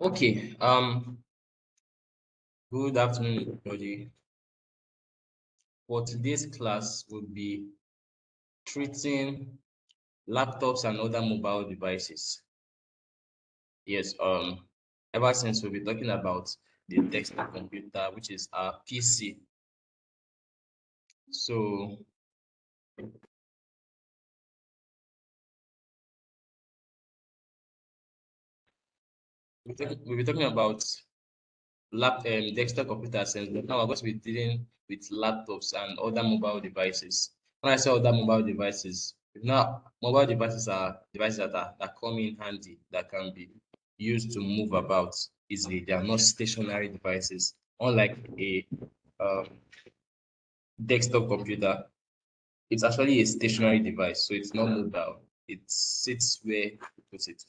Okay, good afternoon, everybody. For today's class, we'll be treating laptops and other mobile devices. Yes, ever since we'll be talking about the desktop computer, which is our PC. So we'll be talking about desktop computers, and now we're going to be dealing with laptops and other mobile devices. When I say other mobile devices, now mobile devices are devices that come in handy, that can be used to move about easily. They are not stationary devices, unlike a um, desktop computer. It's actually a stationary device, so it's not mobile. It sits where you put it.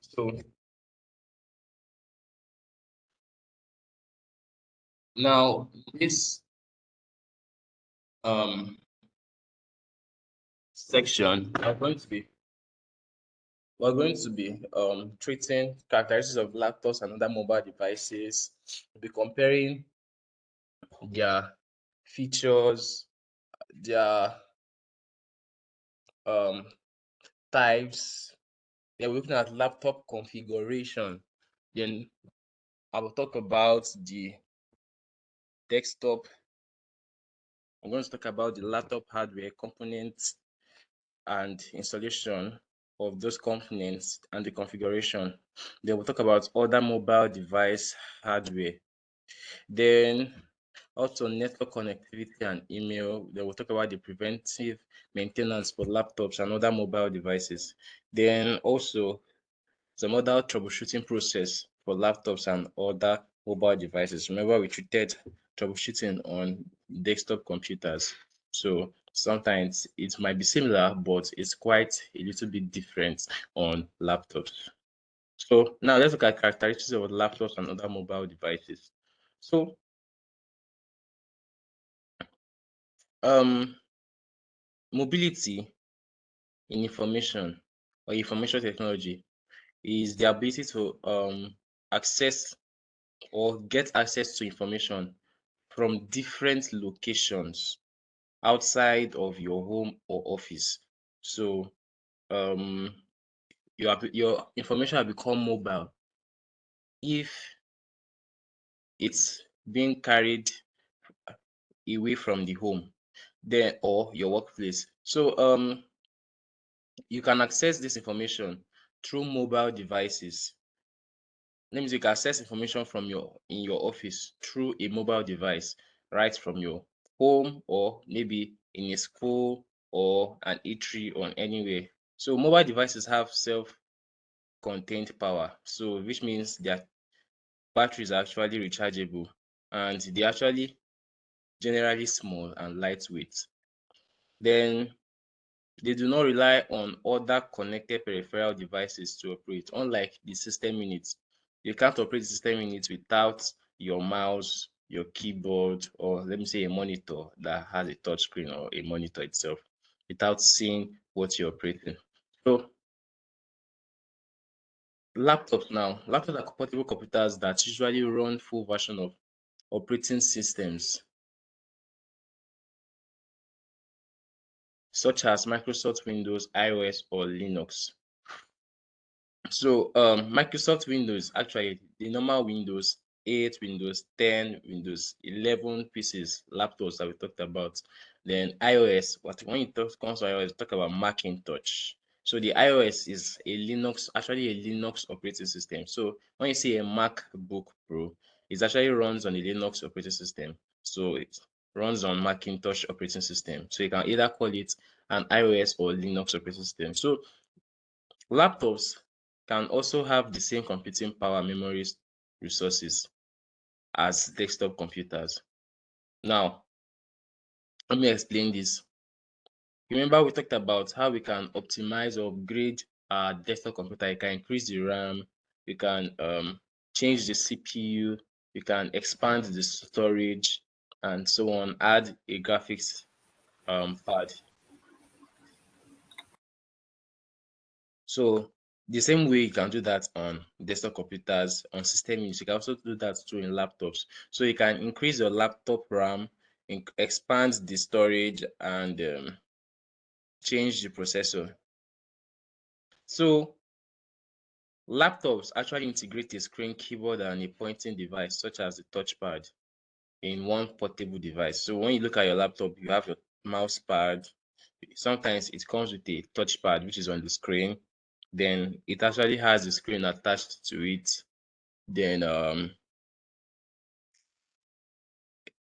So now this um section, we're going to be treating characteristics of laptops and other mobile devices. We'll be comparing their features, their um, types. Then we're looking at laptop configuration. Then I will talk about the desktop. I'm going to talk about the laptop hardware components and installation of those components and the configuration. Then we'll talk about other mobile device hardware. Then also network connectivity and email. Then we'll talk about the preventive maintenance for laptops and other mobile devices. Then also some other troubleshooting process for laptops and other mobile devices. Remember, we treated troubleshooting on desktop computers. So sometimes it might be similar, but it's quite a little bit different on laptops. So now let's look at characteristics of laptops and other mobile devices. So mobility in information or information technology is the ability to access or get access to information from different locations outside of your home or office. So um, your information will become mobile if it's being carried away from the home, then or your workplace. So you can access this information through mobile devices. Let me say you can access information from your office through a mobile device, right from your home or maybe in a school or an eatery or anywhere. So mobile devices have self-contained power, so which means their batteries are actually rechargeable and they're actually generally small and lightweight. Then they do not rely on other connected peripheral devices to operate, unlike the system units. You can't operate the system unit without your mouse, your keyboard, or let me say a monitor that has a touch screen or a monitor itself, without seeing what you're operating. So laptops are portable computers that usually run full version of operating systems such as Microsoft Windows, iOS, or Linux. So Microsoft Windows, actually the normal Windows 8, Windows 10, Windows 11 PCs, laptops that we talked about. Then iOS, when it comes to iOS, talk about Macintosh. So the iOS is actually a Linux operating system. So when you see a MacBook Pro, it actually runs on a Linux operating system. So it runs on Macintosh operating system. So you can either call it an iOS or Linux operating system. So laptops can also have the same computing power memory resources as desktop computers. Now, let me explain this. Remember, we talked about how we can optimize or upgrade our desktop computer. You can increase the RAM, you can change the CPU, you can expand the storage, and so on, add a graphics pad. So The same way you can do that on desktop computers, on system units, you can also do that too in laptops. So you can increase your laptop RAM, expand the storage, and change the processor. So laptops actually integrate a screen, keyboard, and a pointing device such as the touchpad in one portable device. So when you look at your laptop, you have your mouse pad. Sometimes it comes with a touchpad which is on the screen. Then it actually has the screen attached to it. Then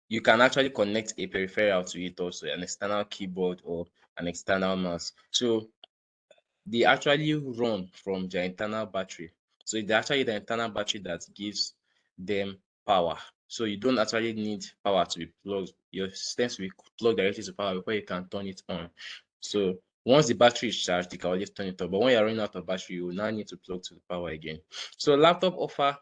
you can actually connect a peripheral to it also, an external keyboard or an external mouse. So they actually run from their internal battery. So it's actually the internal battery that gives them power. So you don't actually need power to be plugged. Your systems will be plugged directly to power before you can turn it on. So once the battery is charged, you can always turn it on. But when you're running out of battery, you will now need to plug to the power again. So laptop offer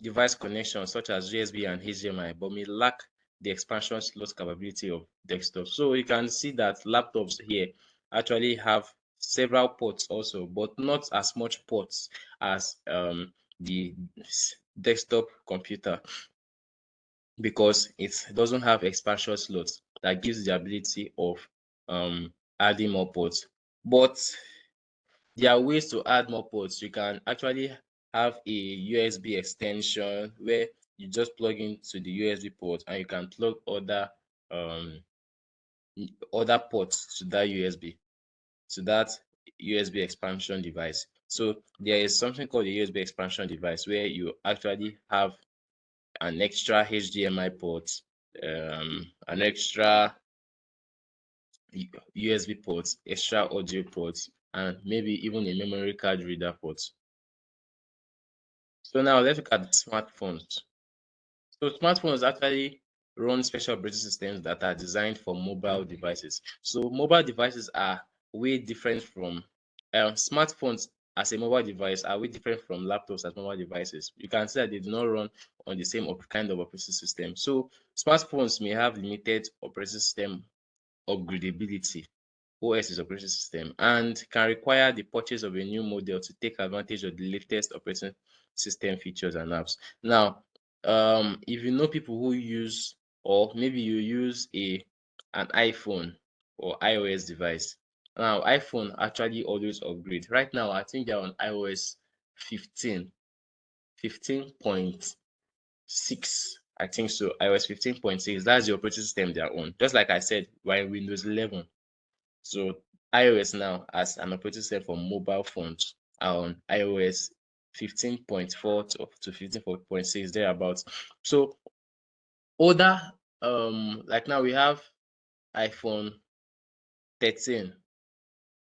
device connections such as USB and HDMI, but may lack the expansion slot capability of desktop. So you can see that laptops here actually have several ports also, but not as much ports as the desktop computer, because it doesn't have expansion slots that gives the ability of adding more ports. But there are ways to add more ports. You can actually have a USB extension where you just plug into the USB port and you can plug um other ports to that USB expansion device. So there is something called a USB expansion device where you actually have an extra HDMI port, an extra USB port, extra audio port, and maybe even a memory card reader port. So now let's look at smartphones. So smartphones actually run special operating systems that are designed for mobile devices. So mobile devices are way different from smartphones as a mobile device are way different from laptops as mobile devices. You can see that they do not run on the same kind of operating system. So smartphones may have limited operating system upgradability, OS is operating system, and can require the purchase of a new model to take advantage of the latest operating system features and apps. Now, if you know people who use, or maybe you use an iPhone or iOS device. Now, iPhone actually always upgrade. Right now, I think they're on iOS 15, 15.6. I think so. iOS 15.6. That's the operating system they're on. Just like I said, we're in Windows 11. So iOS now as an operating system for mobile phones are on iOS 15.4 to 15.6 thereabouts. So older, like now we have iPhone 13.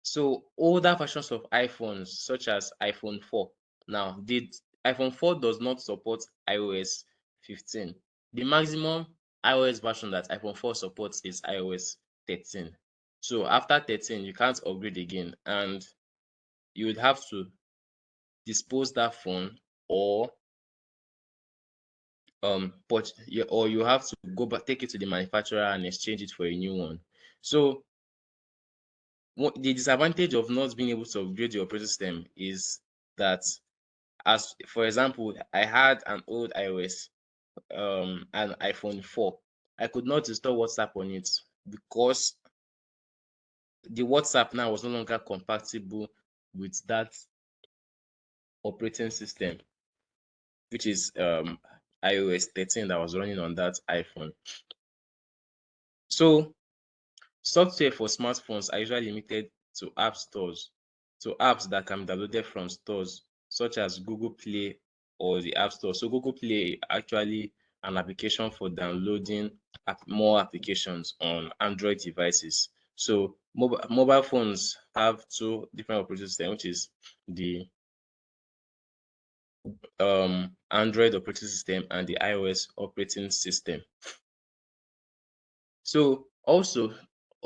So older versions of iPhones such as iPhone 4. Now did iPhone 4 does not support iOS 15. The maximum iOS version that iPhone 4 supports is iOS 13. So after 13, you can't upgrade again, and you would have to dispose that phone, or or you have to go back, take it to the manufacturer and exchange it for a new one. So the disadvantage of not being able to upgrade your operating system is that, as for example, I had an old iOS, an iPhone 4. I could not install WhatsApp on it because the WhatsApp now was no longer compatible with that operating system, which is iOS 13 that was running on that iPhone. So software for smartphones are usually limited to app stores, to apps that can be downloaded from stores such as Google Play or the App Store. So Google Play actually an application for downloading more applications on Android devices. So mobile phones have two different operating systems, which is the Android operating system and the iOS operating system. So also,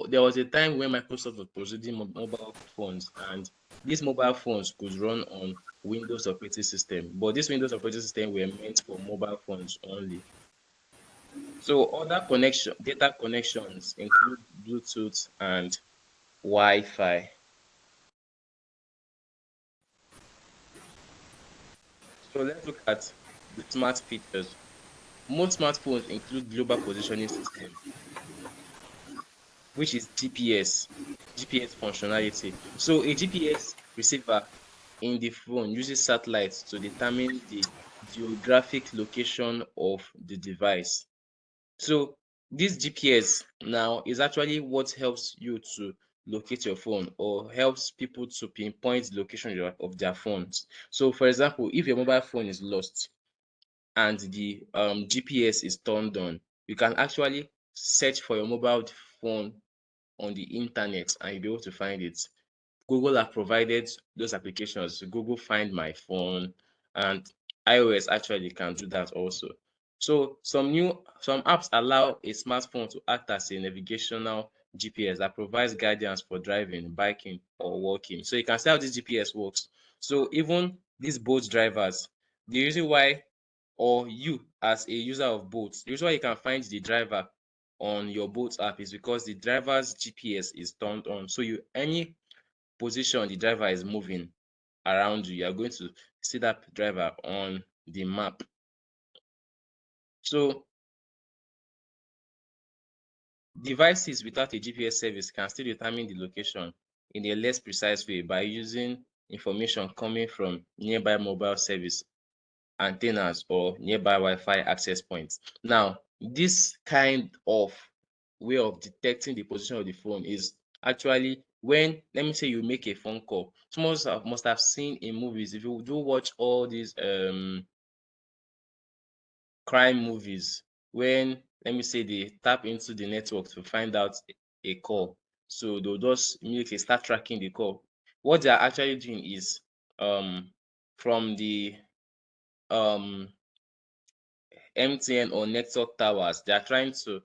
there was a time when Microsoft was producing mobile phones, and these mobile phones could run on Windows operating system, but this Windows operating system were meant for mobile phones only. So other data connections include Bluetooth and Wi-Fi. So let's look at the smart features. Most smartphones include global positioning system, which is GPS functionality. So a GPS receiver in the phone uses satellites to determine the geographic location of the device. So this GPS now is actually what helps you to locate your phone or helps people to pinpoint the location of their phones. So for example, if your mobile phone is lost and the GPS is turned on, you can actually search for your mobile phone on the internet and you'll be able to find it. Google have provided those applications, Google Find My Phone, and iOS actually can do that also. So some apps allow a smartphone to act as a navigational GPS that provides guidance for driving, biking, or walking. So you can see how this GPS works. So even these boat drivers, the reason why, or you as a user of boats, the reason why you can find the driver on your boat app is because the driver's GPS is turned on. So you any position the driver is moving around you, you are going to see that driver on the map. So devices without a GPS service can still determine the location in a less precise way by using information coming from nearby mobile service antennas or nearby Wi-Fi access points. Now, this kind of way of detecting the position of the phone is actually when, let me say, you make a phone call. Some of us must have seen in movies, if you do watch all these crime movies, when, let me say, they tap into the network to find out a call, so they'll just immediately start tracking the call. What they are actually doing is from the um MTN or network towers, they are trying to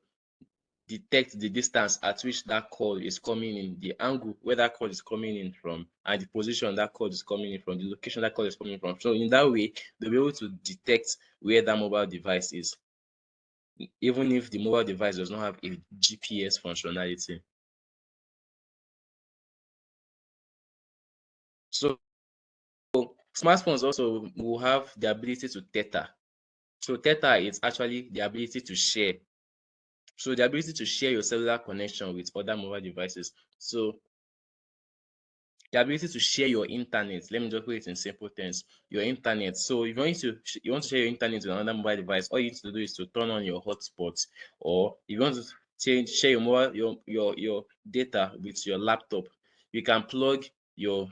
detect the distance at which that call is coming in, the angle where that call is coming in from, and the position that call is coming in from, the location that call is coming from. So in that way, they'll be able to detect where that mobile device is, even if the mobile device does not have a GPS functionality. So smartphones also will have the ability to tether. So tether is actually the ability to share. So the ability to share your cellular connection with other mobile devices. So the ability to share your internet. Let me just put it in simple terms. Your internet. So if you want to share your internet with another mobile device, all you need to do is to turn on your hotspot, or if you want to share your mobile your data with your laptop, you can plug your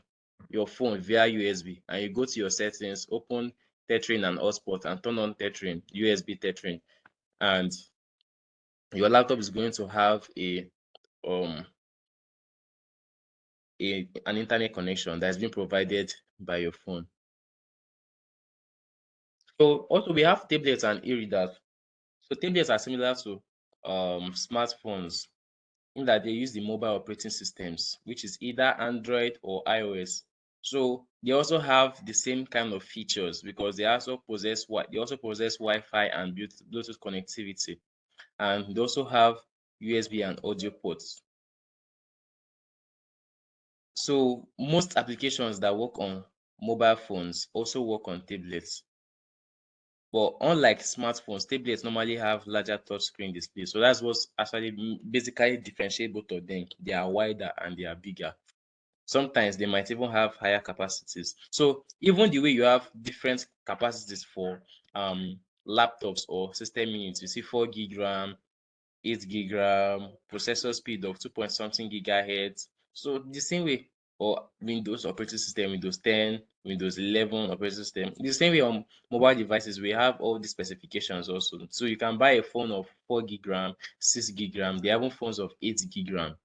phone via USB and you go to your settings, open tethering and hotspot, and turn on tethering, USB tethering, and your laptop is going to have um an internet connection that's been provided by your phone. So also we have tablets and e-readers. So tablets are similar to smartphones in that they use the mobile operating systems, which is either Android or iOS. So they also have the same kind of features because they also possess Wi-Fi and Bluetooth connectivity, and they also have USB and audio ports. So most applications that work on mobile phones also work on tablets. But unlike smartphones, tablets normally have larger touchscreen displays. So that's what's actually basically differentiate both of them. They are wider and they are bigger. Sometimes they might even have higher capacities. So even the way you have different capacities for laptops or system units, you see 4 gig RAM, 8 gig RAM, processor speed of 2 point something gigahertz. So the same way, or Windows operating system, Windows 10, Windows 11 operating system. The same way on mobile devices, we have all these specifications also. So you can buy a phone of 4 gig RAM, 6 gig RAM. They have even phones of 8 gig RAM.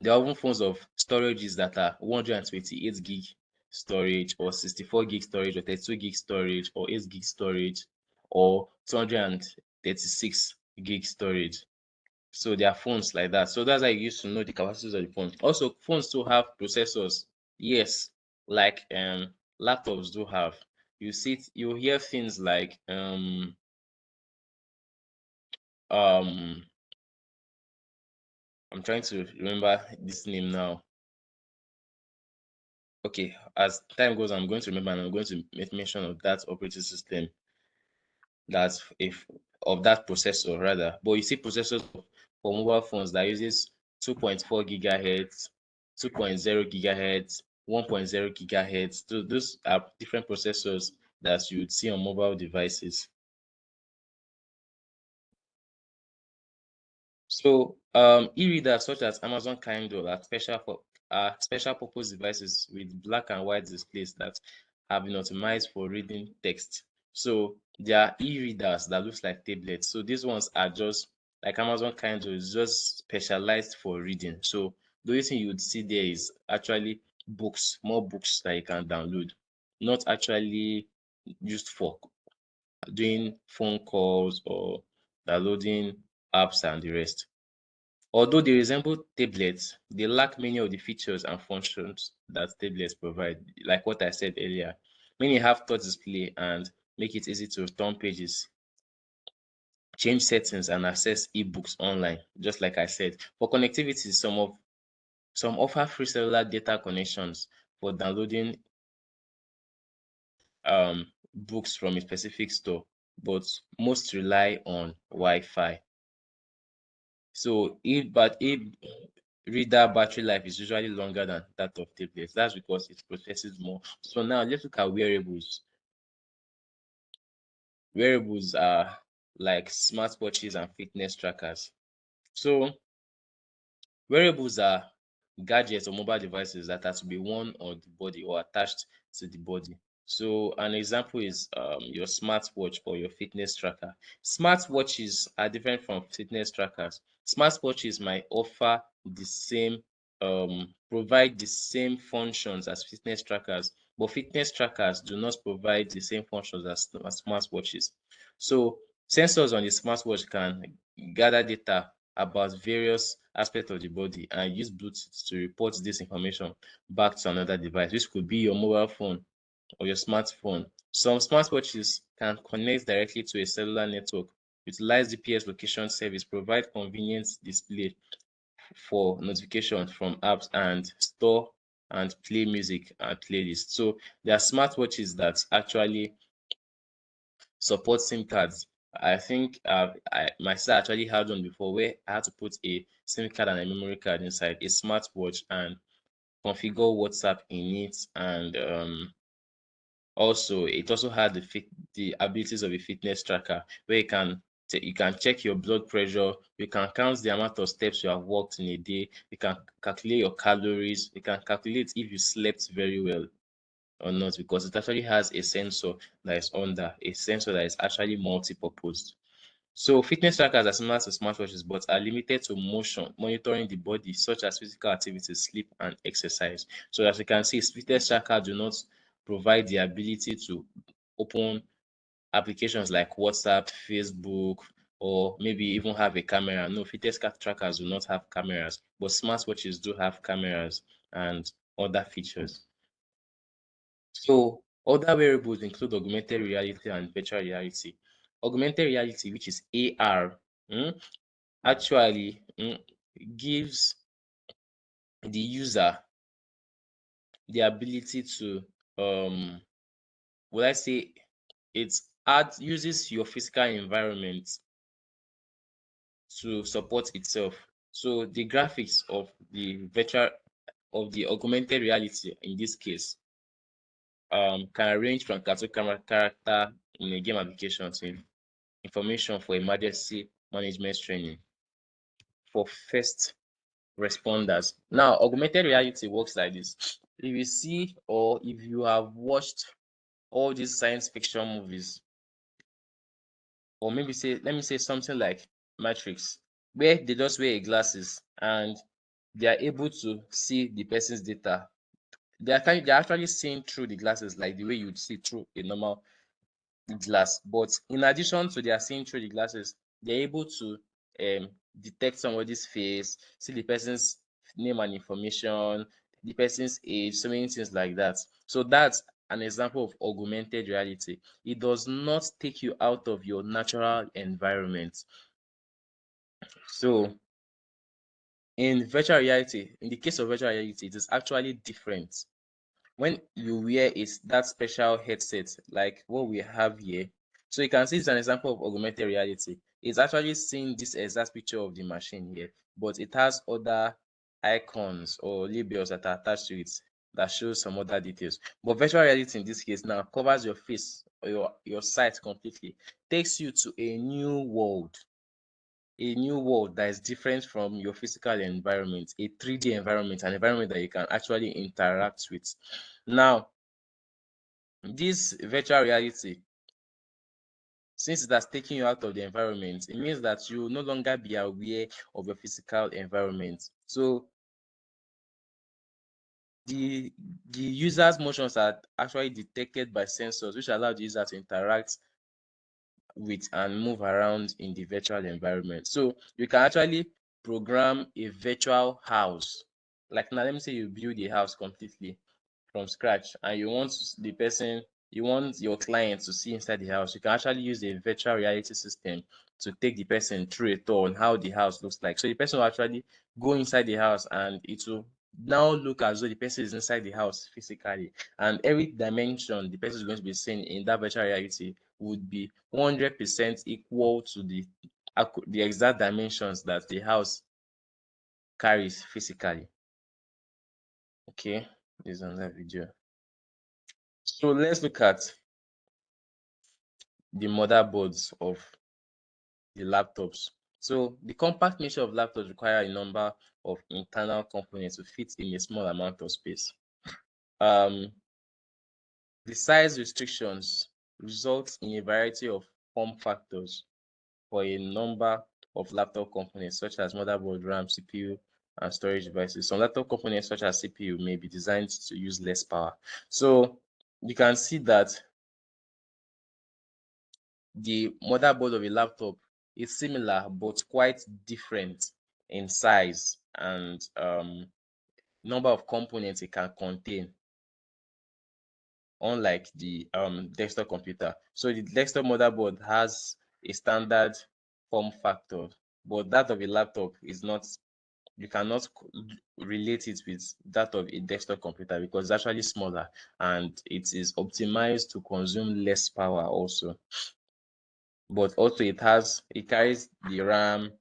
There are even phones of storages that are 128 gig storage, or 64 gig storage, or 32 gig storage, or 8 gig storage, or 236 gig storage. So there are phones like that. So that's how you used to know the capacities of the phone. Also, phones still have processors. Yes, like laptops do have. You hear things like um I'm trying to remember this name now. okay, as time goes, I'm going to remember and I'm going to make mention of that operating system, that's if of that processor rather. But you see processors for mobile phones that uses 2.4 gigahertz, 2.0 gigahertz, 1.0 gigahertz. So those are different processors that you would see on mobile devices. So e-readers such as Amazon Kindle are special purpose devices with black and white displays that have been optimized for reading text. So they are e-readers that looks like tablets. So these ones are just like Amazon Kindle is just specialized for reading. So the only thing you would see there is actually books, more books that you can download, not actually used for doing phone calls or downloading apps and the rest. Although they resemble tablets, they lack many of the features and functions that tablets provide. Like what I said earlier, many have touch display and make it easy to turn pages, change settings, and access ebooks online. Just like I said, for connectivity, some offer free cellular data connections for downloading books from a specific store, but most rely on Wi-Fi. So if reader battery life is usually longer than that of tablets. That's because it processes more. So now let's look at wearables. Wearables are like smartwatches and fitness trackers. So wearables are gadgets or mobile devices that are to be worn on the body or attached to the body. So an example is your smartwatch or your fitness tracker. Smartwatches are different from fitness trackers. Smartwatches might offer the same, provide the same functions as fitness trackers, but fitness trackers do not provide the same functions as smartwatches. So sensors on the smartwatch can gather data about various aspects of the body and use Bluetooth to report this information back to another device, which could be your mobile phone or your smartphone. Some smartwatches can connect directly to a cellular network, utilize GPS location service, provide convenient display for notifications from apps, and store and play music and playlists. So there are smartwatches that actually support SIM cards. I think my sister actually had one before where I had to put a SIM card and a memory card inside a smartwatch and configure WhatsApp in it, and also it also had the abilities of a fitness tracker where you can check your blood pressure, you can count the amount of steps you have walked in a day, you can calculate your calories, you can calculate if you slept very well or not, because it actually has a sensor that is under a sensor that is actually multi-purposed. So fitness trackers are similar to smartwatches but are limited to motion monitoring the body, such as physical activity, sleep, and exercise. So as you can see, fitness trackers do not provide the ability to open applications like WhatsApp, Facebook, or maybe even have a camera. No, fitness trackers do not have cameras, but smartwatches do have cameras and other features. So other wearables include augmented reality and virtual reality. Augmented reality, which is AR, actually gives the user the ability to, would I say, it uses your physical environment to support itself. So the graphics of the augmented reality in this case can range from cartoon camera character in a game application to information for emergency management training for first responders. Now, augmented reality works like this. If you see or if you have watched all these science fiction movies, or maybe let me say something like Matrix, where they just wear glasses and they are able to see the person's data. They're actually seeing through the glasses like the way you'd see through a normal glass. But in addition to their seeing through the glasses, they're able to detect somebody's face, see the person's name and information, the person's age, so many things like that. So that's an example of augmented reality. It does not take you out of your natural environment. So in the case of virtual reality, it is actually different. when you wear that special headset like what we have here. So you can see it's an example of augmented reality. It's actually seeing this exact picture of the machine here, but it has other icons or labels that are attached to it that shows some other details. But virtual reality in this case now covers your face or your sight completely, takes you to a new world that is different from your physical environment, a 3D environment, an environment that you can actually interact with. Now, this virtual reality, since it has taken you out of the environment, it means that you will no longer be aware of your physical environment. So the user's motions are actually detected by sensors, which allow the user to interact with and move around in the virtual environment. So you can actually program a virtual house. Like now, let me say you build a house completely from scratch and you want your client to see inside the house. You can actually use a virtual reality system to take the person through a tour on how the house looks like. So the person will actually go inside the house and it will now look as though the person is inside the house physically, and every dimension the person is going to be seeing in that virtual reality would be 100% equal to the exact dimensions that the house carries physically. Okay, this is another video. So let's look at the motherboards of the laptops. So the compact nature of laptops require a number of internal components to fit in a small amount of space. The size restrictions result in a variety of form factors for a number of laptop components such as motherboard, RAM, CPU, and storage devices. Some laptop components such as CPU may be designed to use less power. So you can see that the motherboard of a laptop is similar but quite different in size and number of components it can contain, unlike the desktop computer. So the desktop motherboard has a standard form factor, but that of a laptop is not. You cannot relate it with that of a desktop computer because it's actually smaller and it is optimized to consume less power also. But also it carries the RAM,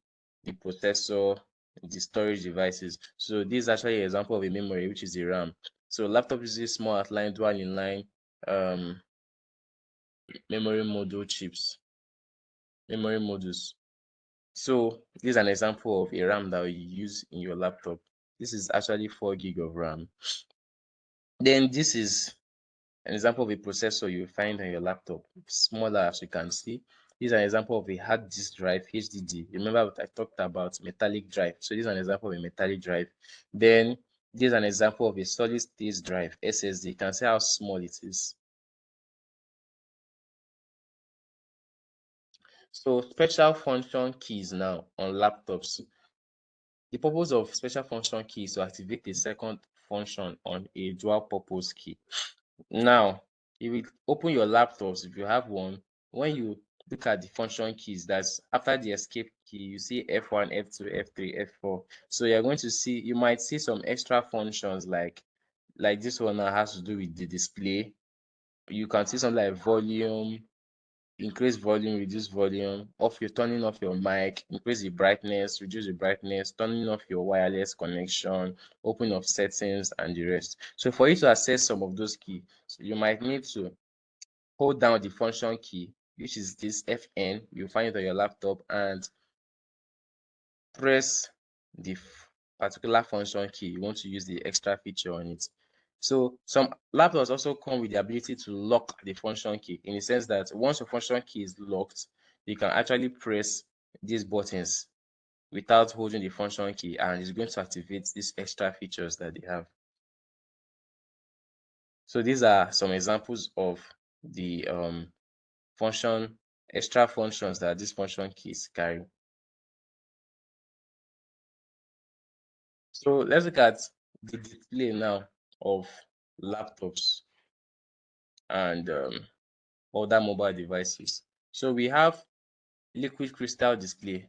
the processor, the storage devices. So this is actually an example of a memory, which is the RAM. So laptop uses small outline dual inline um memory modules. So this is an example of a RAM that you use in your laptop. This is actually 4 gig of RAM. Then this is an example of a processor you find on your laptop, smaller as you can see. This is an example of a hard disk drive, HDD. Remember what I talked about metallic drive. So this is an example of a metallic drive. Then this is an example of a solid state drive, SSD. You can see how small it is. So special function keys now on laptops. The purpose of special function key is to activate a second function on a dual purpose key. Now, if you open your laptops, if you have one, when you look at the function keys, that's after the escape key, you see F1, F2, F3, F4. So you're going to see, you might see some extra functions like this one now has to do with the display. You can see something like volume, increase volume, reduce volume, turning off your mic, increase the brightness, reduce the brightness, turning off your wireless connection, open up settings, and the rest. So for you to access some of those keys, you might need to hold down the function key, which is this FN. You find it on your laptop, and press the particular function key. You want to use the extra feature on it. So some laptops also come with the ability to lock the function key, in the sense that once your function key is locked, you can actually press these buttons without holding the function key, and it's going to activate these extra features that they have. So these are some examples of the extra functions that these function keys carry. So let's look at the display now of laptops and other mobile devices. So we have liquid crystal display.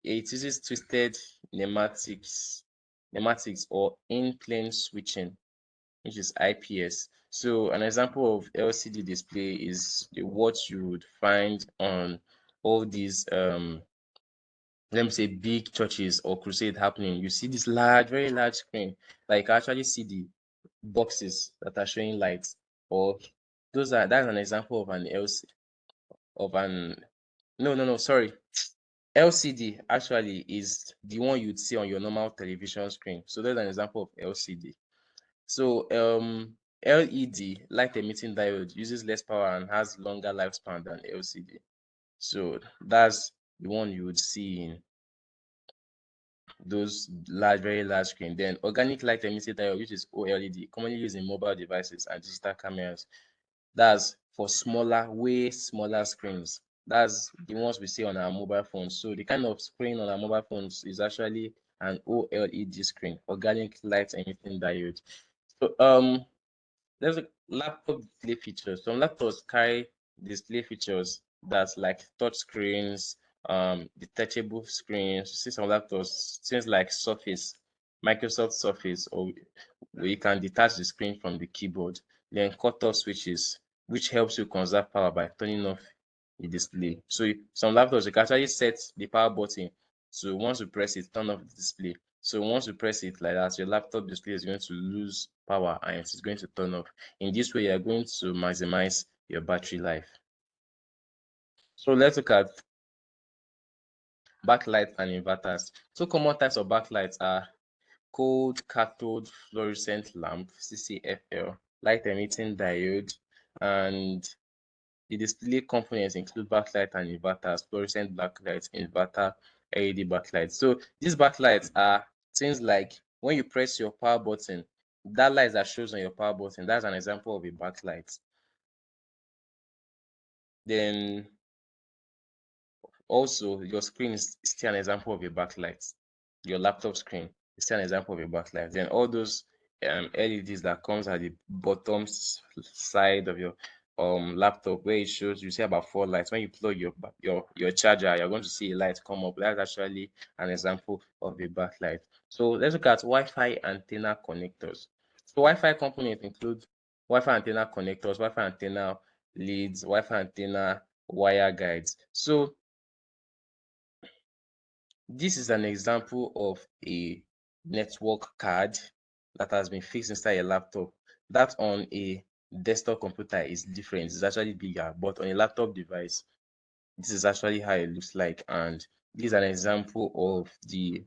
It uses twisted pneumatics or in-plane switching which is IPS. So an example of LCD display is what you would find on all these let me say big churches or crusade happening. You see this large, very large screen. Like you can actually see the boxes that are showing lights, or that's an example of an LC of an no, sorry. LCD actually is the one you'd see on your normal television screen. So there's an example of LCD. So LED, light emitting diode, uses less power and has longer lifespan than LCD. So that's the one you would see in those large, very large screen. Then organic light emitting diode, which is OLED, commonly used in mobile devices and digital cameras. That's for smaller, way smaller screens. That's the ones we see on our mobile phones. So the kind of screen on our mobile phones is actually an OLED screen, organic light emitting diode. So there's a laptop display features. Some laptops carry display features that's like touch screens, detachable screens. You see some laptops, things like Surface, Microsoft Surface, or where you can detach the screen from the keyboard. Then cut-off switches, which helps you conserve power by turning off the display. So some laptops you can actually set the power button. So once you press it, turn off the display. So once you press it like that, your laptop display is going to lose power and it's going to turn off. In this way, you're going to maximize your battery life. So let's look at backlight and inverters. Two common types of backlights are cold cathode fluorescent lamp, CCFL, light emitting diode, and the display components include backlight and inverters, fluorescent backlight, inverter, LED backlight. So these backlights are things like when you press your power button, that light that shows on your power button, that's an example of a backlight. Then also your screen is still an example of a backlight. Your laptop screen is still an example of a backlight. Then all those LEDs that comes at the bottom side of your laptop where it shows, you see about 4 lights. When you plug your charger, you're going to see a light come up. That's actually an example of a backlight. So let's look at Wi-Fi antenna connectors. So Wi-Fi components include Wi-Fi antenna connectors, Wi-Fi antenna leads, Wi-Fi antenna wire guides. So this is an example of a network card that has been fixed inside a laptop. That on a desktop computer is different. It's actually bigger, but on a laptop device, this is actually how it looks like. And this is an example of the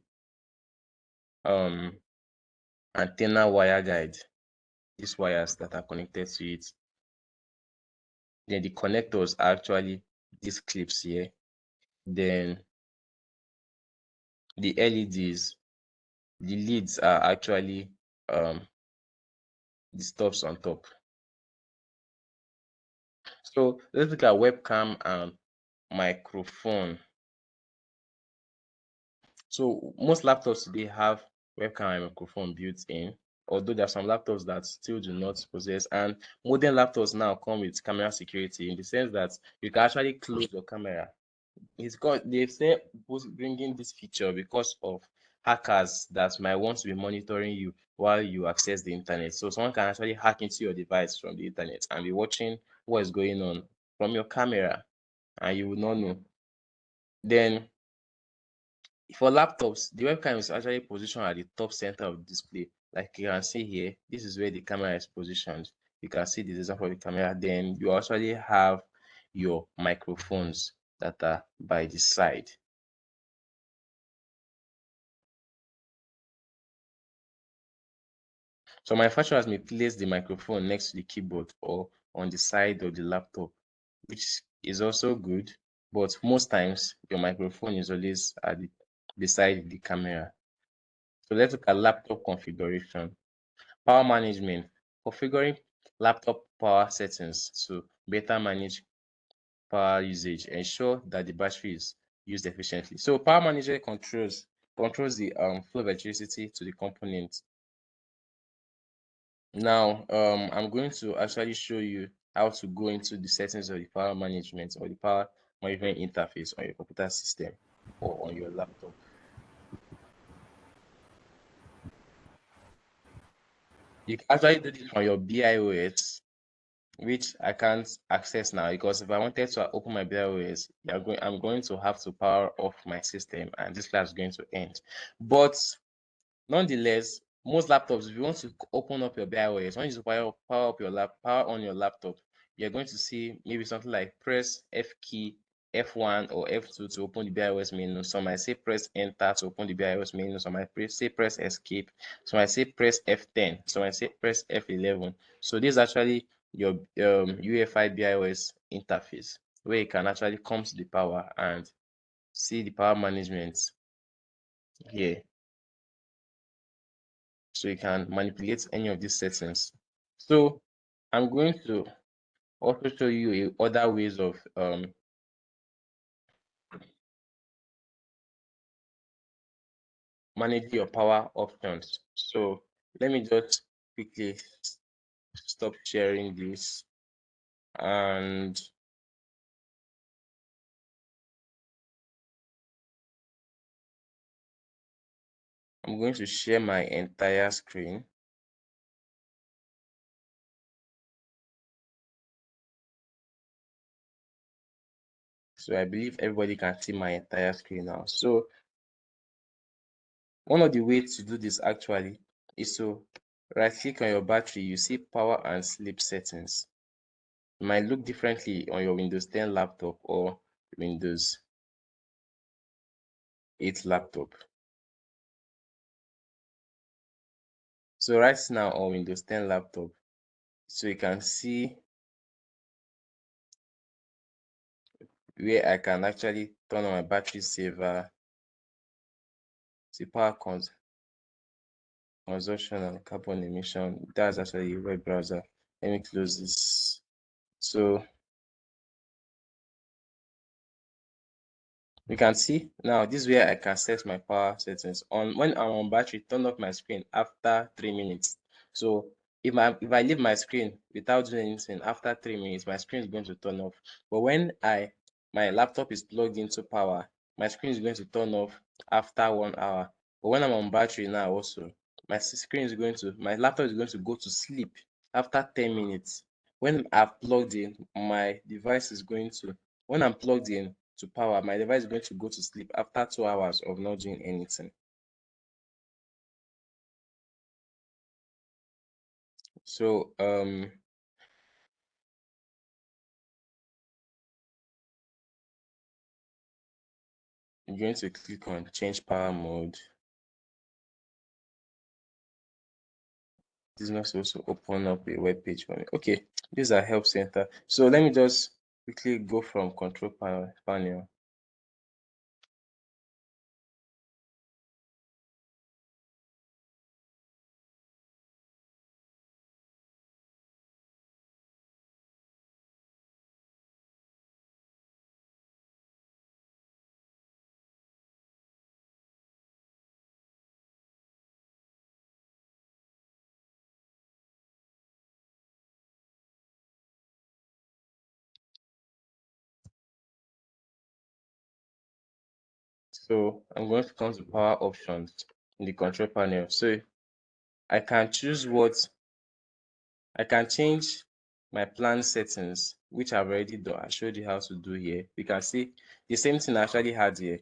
antenna wire guide. These wires that are connected to it. Then the connectors are actually these clips here. Then the LEDs, the leads are actually the stuffs on top. So let's look at webcam and microphone. So most laptops today have webcam and microphone built in, although there are some laptops that still do not possess. And modern laptops now come with camera security in the sense that you can actually close your camera. It's got they say bringing this feature because of hackers that might want to be monitoring you while you access the internet. So someone can actually hack into your device from the internet and be watching what is going on from your camera, and you will not know. Then for laptops, the webcam is actually positioned at the top center of the display. Like you can see here, this is where the camera is positioned. You can see the design of the camera. Then you actually have your microphones that are by the side. So manufacturers may place the microphone next to the keyboard or on the side of the laptop, which is also good, but most times your microphone is always at the beside the camera. So let's look at laptop configuration. Power management. Configuring laptop power settings to better manage power usage, ensure that the battery is used efficiently. So power manager controls the flow of electricity to the component. Now, I'm going to actually show you how to go into the settings of the power management or the power management interface on your computer system or on your laptop. You can actually do this from your BIOS, which I can't access now because if I wanted to open my BIOS, I'm going to have to power off my system and this class is going to end. But nonetheless, most laptops, if you want to open up your BIOS, when you power on your laptop, you're going to see maybe something like press F key, F1 or F2 to open the BIOS menu. Some might say press enter to open the BIOS menu. Some might say press escape. Some might say press F10. Some might say press F11. So this is actually your UEFI BIOS interface where you can actually come to the power and see the power management here. So you can manipulate any of these settings. So I'm going to also show you other ways of managing your power options. So let me just quickly stop sharing this, and I'm going to share my entire screen. So I believe everybody can see my entire screen now. So one of the ways to do this actually is to right click on your battery. You see power and sleep settings. It might look differently on your Windows 10 laptop or Windows 8 laptop. So right now on Windows 10 laptop, so you can see where I can actually turn on my battery saver, see power consumption and carbon emission. That's actually a web browser. Let me close this. So you can see now this is where I can set my power settings. On when I'm on battery, turn off my screen after 3 minutes. So if I leave my screen without doing anything after 3 minutes, my screen is going to turn off. But when my laptop is plugged into power, my screen is going to turn off after 1 hour. But when I'm on battery now also, my laptop is going to go to sleep after 10 minutes. When I've plugged in, my device is going to when I'm plugged in to power, my device is going to go to sleep after 2 hours of not doing anything. So I'm going to click on change power mode. This must also open up a web page for me. Okay, these are help center. So let me just quickly go from control panel. So I'm going to come to power options in the control panel. So I can choose I can change my plan settings, which I've already done. I showed you how to do here. You can see the same thing I actually had here.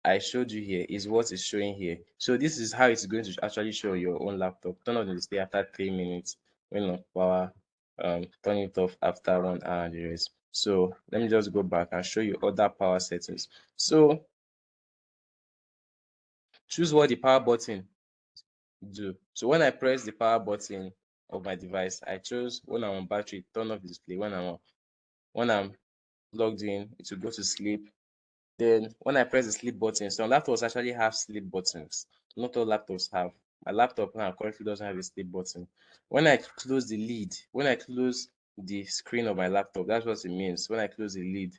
I showed you here is what is showing here. So this is how it's going to actually show your own laptop. Turn on the display after 3 minutes, when on power, turn it off after 1 hour and the rest. So let me just go back and show you other power settings. So choose what the power button do. So when I press the power button of my device, I chose when I'm on battery, turn off the display. When I'm logged in, it will go to sleep. Then when I press the sleep button, some laptops actually have sleep buttons. Not all laptops have. My laptop now currently doesn't have a sleep button. When I close the lid, when I close the screen of my laptop, that's what it means. When I close the lid,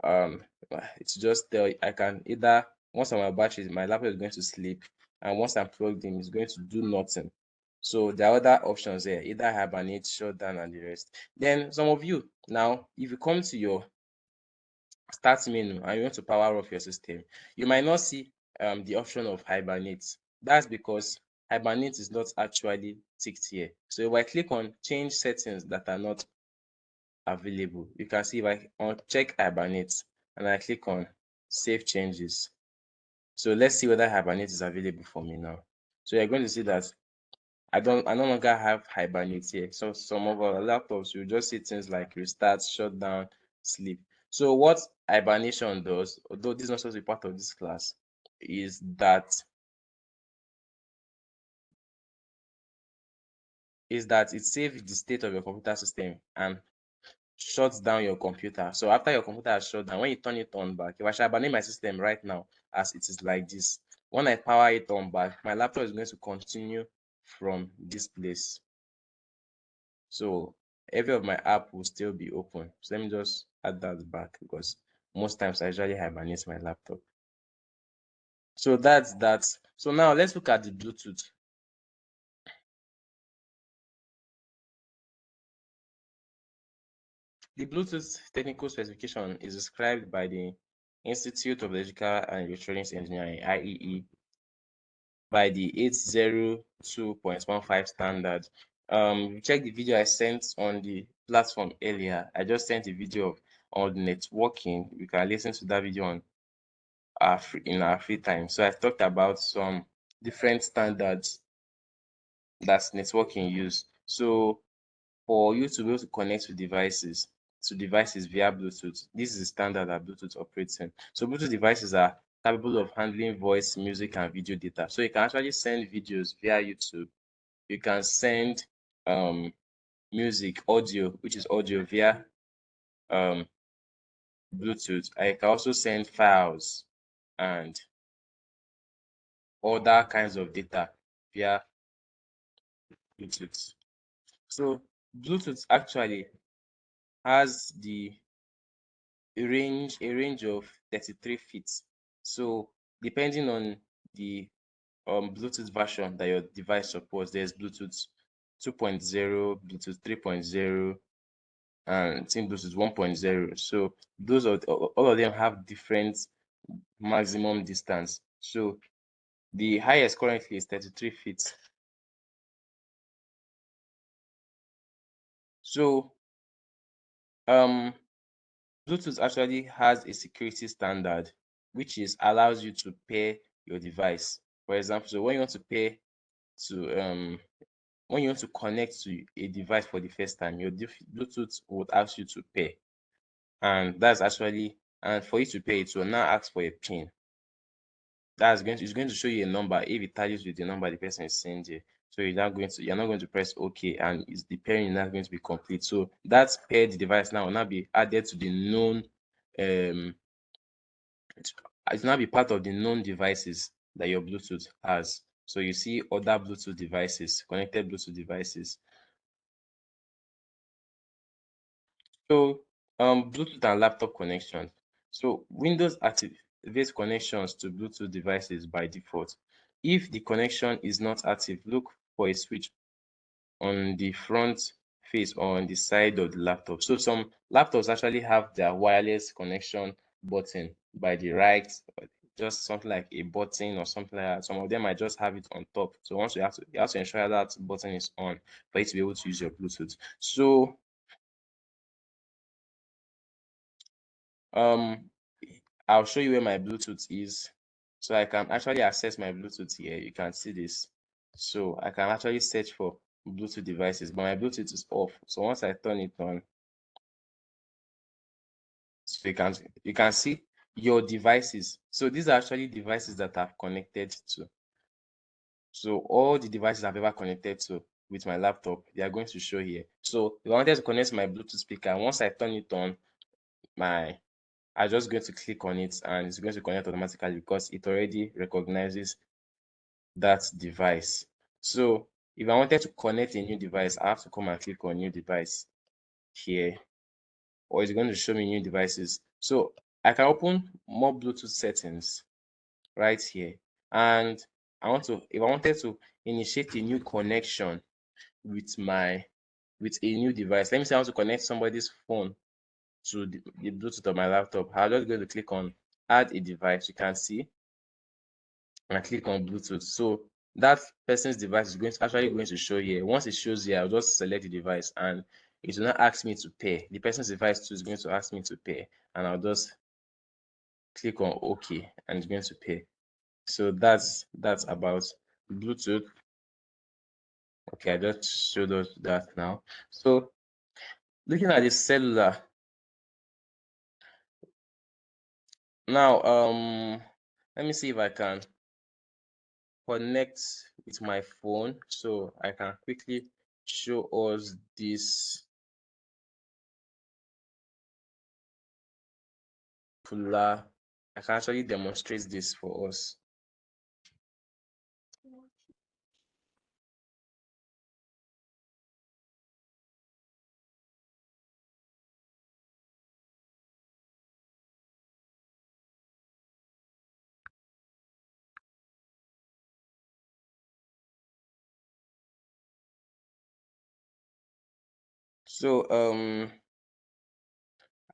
um, it's just I can either once I'm on battery, my laptop is going to sleep, and once I'm plugged in, it's going to do nothing. So there are other options there, either hibernate, shut down, and the rest. Then some of you now, if you come to your start menu and you want to power off your system, you might not see the option of hibernate. That's because Hibernate is not actually ticked here. So if I click on change settings that are not available, you can see if I uncheck Hibernate and I click on save changes. So let's see whether Hibernate is available for me now. So you're going to see that I no longer have Hibernate here. So some of our laptops, you just see things like restart, shutdown, sleep. So what hibernation does, although this is not supposed to be part of this class, is that it saves the state of your computer system and shuts down your computer. So after your computer has shut down, when you turn it on back, if I should hibernate my system right now as it is like this, when I power it on back, my laptop is going to continue from this place. So every of my app will still be open. So let me just add that back because most times I usually hibernate my laptop. So that's that. So now let's look at the Bluetooth. The Bluetooth technical specification is described by the Institute of Electrical and Electronics Engineering, IEE, by the 802.15 standard. Check the video I sent on the platform earlier. I just sent a video on networking. You can listen to that video on in our free time. So I talked about some different standards that networking use. So for you to be able to connect with devices via Bluetooth, this is the standard that Bluetooth operates in. So Bluetooth devices are capable of handling voice, music, and video data. So you can actually send videos via YouTube. You can send music, audio, which is audio via um, Bluetooth. I can also send files and other kinds of data via Bluetooth. So Bluetooth actually has a range of 33 feet. So depending on the Bluetooth version that your device supports, there's Bluetooth 2.0, Bluetooth 3.0, and I think Bluetooth 1.0. So those are all of them have different maximum distance. So the highest currently is 33 feet. So Bluetooth actually has a security standard which allows you to pair your device. For example, so when you want to pair to when you want to connect to a device for the first time, your Bluetooth would ask you to pair, and for you to pair, it will now ask for a PIN. It's going to show you a number. If it tallies with the number the person is saying there, so you're not going to press OK, and the pairing is not going to be complete. So that paired device now will now be added to the known it's now be part of the known devices that your Bluetooth has. So you see other Bluetooth devices, connected Bluetooth devices. So Bluetooth and laptop connections. So Windows activates connections to Bluetooth devices by default. If the connection is not active, look for a switch on the front face or on the side of the laptop. So some laptops actually have their wireless connection button by the right, just something like a button or something like that. Some of them might just have it on top. So once you have to ensure that button is on for you to be able to use your Bluetooth. So um I'll show you where my Bluetooth is. So I can actually access my Bluetooth here. You can see this. So I can actually search for Bluetooth devices, but my Bluetooth is off. So once I turn it on, so you can see your devices. So these are actually devices that I've connected to. So all the devices I've ever connected to with my laptop, they are going to show here. So if I wanted to connect my Bluetooth speaker, once I turn it on, I'm just going to click on it and it's going to connect automatically because it already recognizes that device. So if I wanted to connect a new device, I have to come and click on new device here, or it's going to show me new devices. So I can open more Bluetooth settings right here. And if I wanted to initiate a new connection with a new device, let me say I want to connect somebody's phone to the Bluetooth of my laptop. I'll just go to click on add a device. You can see and click on Bluetooth. So that person's device is going to show here. Once it shows here, I'll just select the device and it will not ask me to pair. The person's device too is going to ask me to pair, and I'll just click on OK and it's going to pair. So that's about Bluetooth. Okay, I just showed us that now. So looking at the cellular now, let me see if I can connect with my phone so I can quickly show us this I can actually demonstrate this for us. So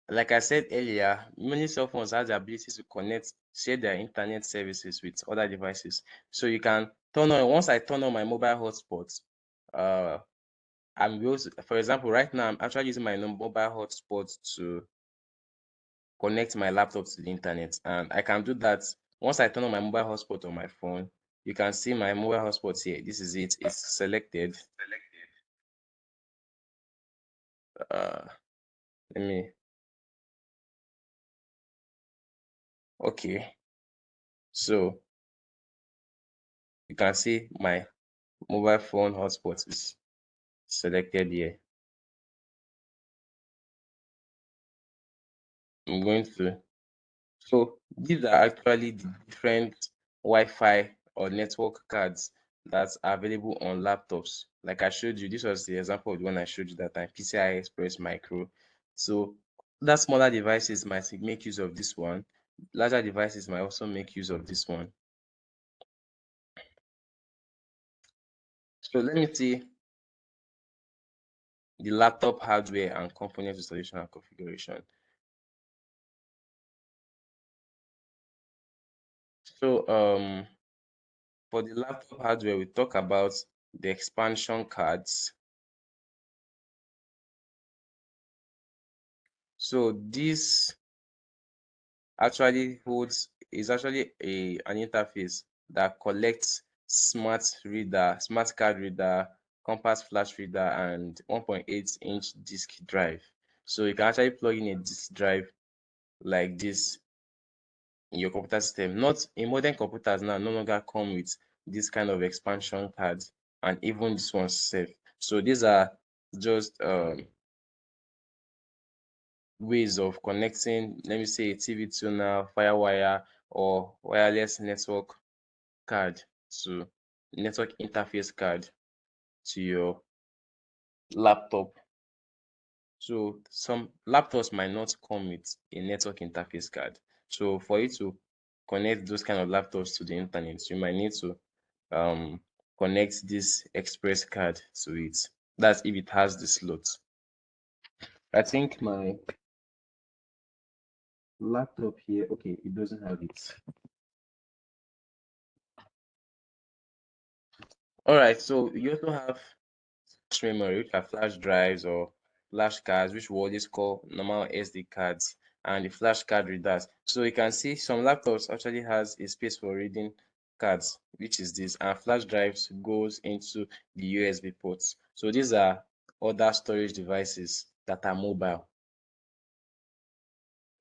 like I said earlier, many cell phones have the ability to connect, share their internet services with other devices. So you can turn on, once I turn on my mobile hotspot, I'm used, for example, right now I'm actually using my mobile hotspot to connect my laptop to the internet, and I can do that once I turn on my mobile hotspot on my phone. You can see my mobile hotspot here. This is it. It's selected. Let me. Okay. So you can see my mobile phone hotspot is selected here. I'm going to. So these are actually the different Wi-Fi or network cards that are available on laptops. Like I showed you, this was the example of the one I showed you that time, PCI Express Micro. So that smaller devices might make use of this one. Larger devices might also make use of this one. So let me see the laptop hardware and component installation and configuration. So for the laptop hardware, we talk about the expansion cards. So this is actually an interface that collects smart card reader, compact flash reader, and 1.8-inch disk drive. So you can actually plug in a disk drive like this in your computer system. Not in modern computers now, no longer come with this kind of expansion cards, and even this one safe. So these are just ways of connecting, let me say, a TV tuner, Firewire, or wireless network card to network interface card to your laptop. So some laptops might not come with a network interface card. So for you to connect those kind of laptops to the internet, you might need to connect this express card to it. That's if it has the slot. I think my laptop here, okay, it doesn't have it. All right, so you also have flash memory, which are flash drives or flash cards, which we always call normal SD cards, and the flash card readers. So you can see some laptops actually has a space for reading cards, which is this, and flash drives goes into the USB ports. So these are other storage devices that are mobile.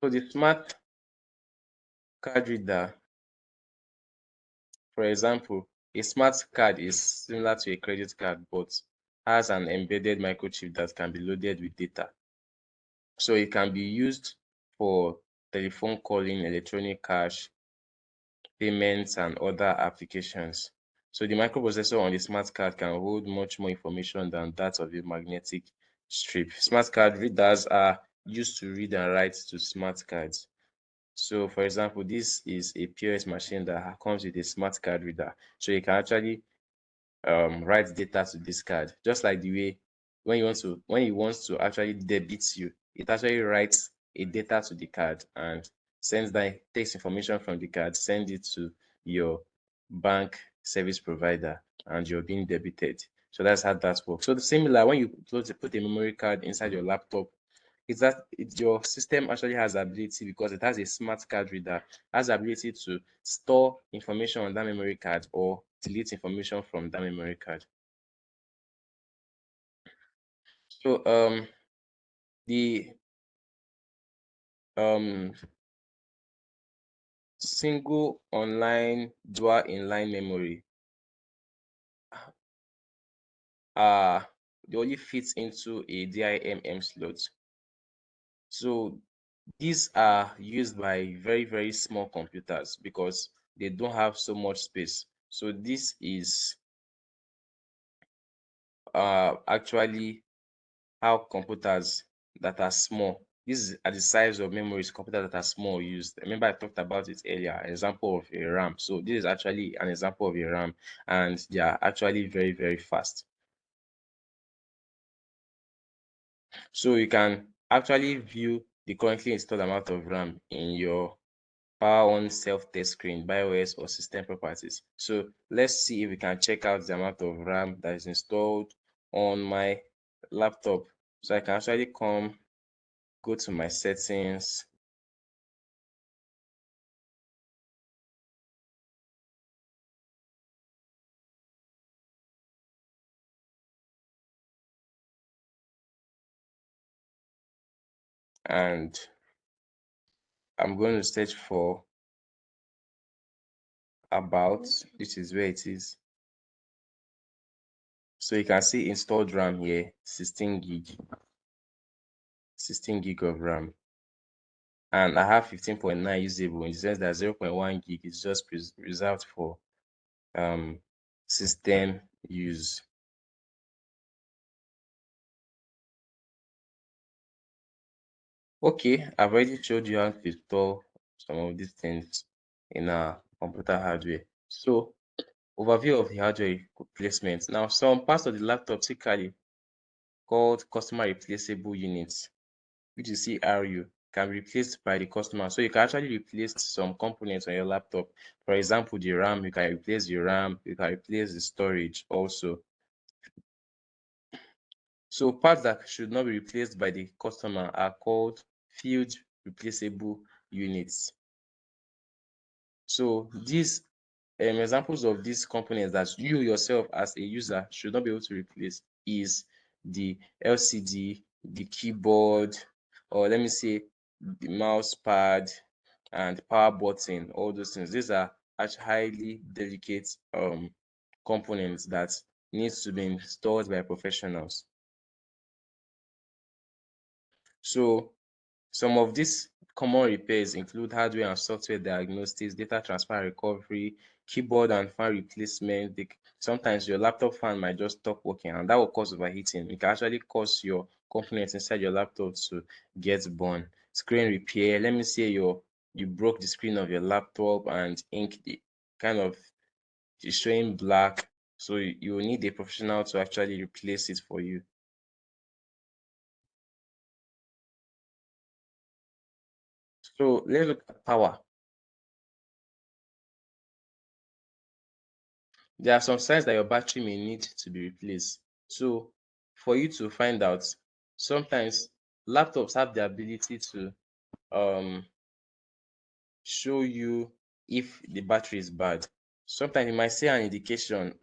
So the smart card reader, for example, a smart card is similar to a credit card but has an embedded microchip that can be loaded with data. So it can be used for telephone calling, electronic cash, payments, and other applications. So the microprocessor on the smart card can hold much more information than that of a magnetic strip. Smart card readers are used to read and write to smart cards. So for example, this is a POS machine that comes with a smart card reader. So you can actually write data to this card, just like the way when you want to actually debit you, it actually writes a data to the card and takes information from the card, send it to your bank service provider and you're being debited. So that's how that works. So the similar when you put a memory card inside your laptop, is that your system actually has ability, because it has a smart card reader, has the ability to store information on that memory card or delete information from that memory card. So the um single online dual inline memory they only fits into a DIMM slot. So these are used by very, very small computers because they don't have so much space. So this is actually how computers that are small, this is at the size of memories computers that are small used. Remember I talked about it earlier, an example of a RAM. So this is actually an example of a RAM, and they are actually very, very fast. So you can actually view the currently installed amount of RAM in your power on self-test screen, BIOS or system properties. So let's see if we can check out the amount of RAM that is installed on my laptop. So I can actually go to my settings, and I'm going to search for about, which is where it is. So you can see installed RAM here, 16 gig of RAM. And I have 15.9 usable, in the sense that 0.1 gig is just reserved for system use. Okay, I've already showed you how to install some of these things in our computer hardware. So overview of the hardware replacement. Now some parts of the laptop typically called customer replaceable units, which is CRU, can be replaced by the customer. So you can actually replace some components on your laptop. For example, the RAM, you can replace the RAM, you can replace the storage also. So parts that should not be replaced by the customer are called field replaceable units. So these examples of these components that you yourself as a user should not be able to replace is the LCD, the keyboard, or let me say the mouse pad and power button, all those things. These are actually highly delicate components that needs to be installed by professionals. So some of these common repairs include hardware and software diagnostics, data transfer and recovery, keyboard and fan replacement. Sometimes your laptop fan might just stop working, and that will cause overheating. It can actually cause your components inside your laptop to get burned. Screen repair. Let me say you broke the screen of your laptop and ink kind of is showing black. So you will need a professional to actually replace it for you. So let's look at power. There are some signs that your battery may need to be replaced. So for you to find out, sometimes laptops have the ability to um, show you if the battery is bad. Sometimes you might see an indication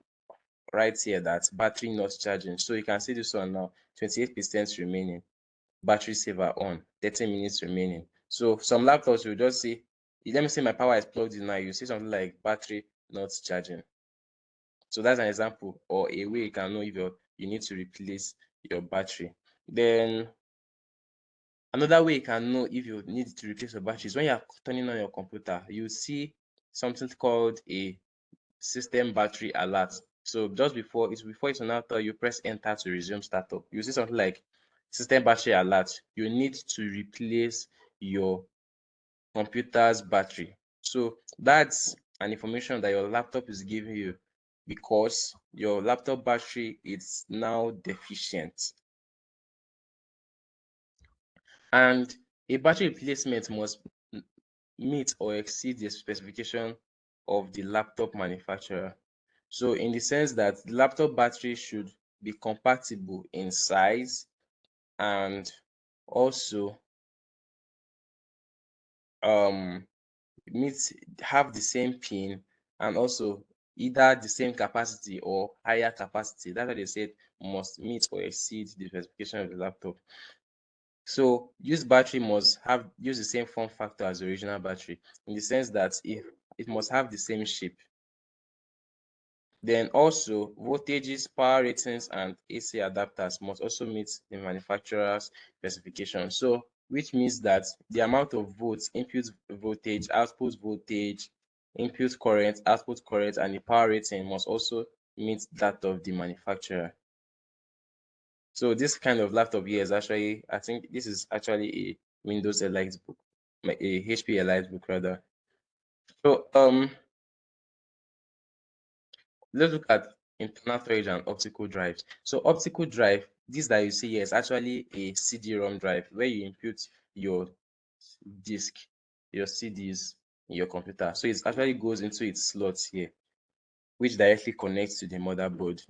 right here that battery not charging. So you can see this one now, 28% remaining, battery saver on, 30 minutes remaining. So some laptops will just say, let me say my power is plugged in now, you see something like battery not charging. So that's an example or a way you can know if you need to replace your battery. Then another way you can know if you need to replace your battery is when you're turning on your computer, you see something called a system battery alert. So just before it's on after you press enter to resume startup, you see something like system battery alert. You need to replace your computer's battery. So that's an information that your laptop is giving you because your laptop battery is now deficient. And a battery replacement must meet or exceed the specification of the laptop manufacturer. So in the sense that the laptop battery should be compatible in size and also um meet have the same pin and also either the same capacity or higher capacity. That's why they said must meet or exceed the specification of the laptop. So used battery must have use the same form factor as the original battery in the sense that if it must have the same shape. Then also voltages, power ratings, and AC adapters must also meet the manufacturer's specification. So which means that the amount of volts, input voltage, output voltage, input current, output current, and the power rating must also meet that of the manufacturer. So this kind of laptop here is actually, I think this is actually a Windows Elite book, a HP Elite book rather. So let's look at internal storage and optical drives. So optical drive, this that you see here is actually a CD-ROM drive where you input your disk, your CDs in your computer. So it actually goes into its slots here, which directly connects to the motherboard.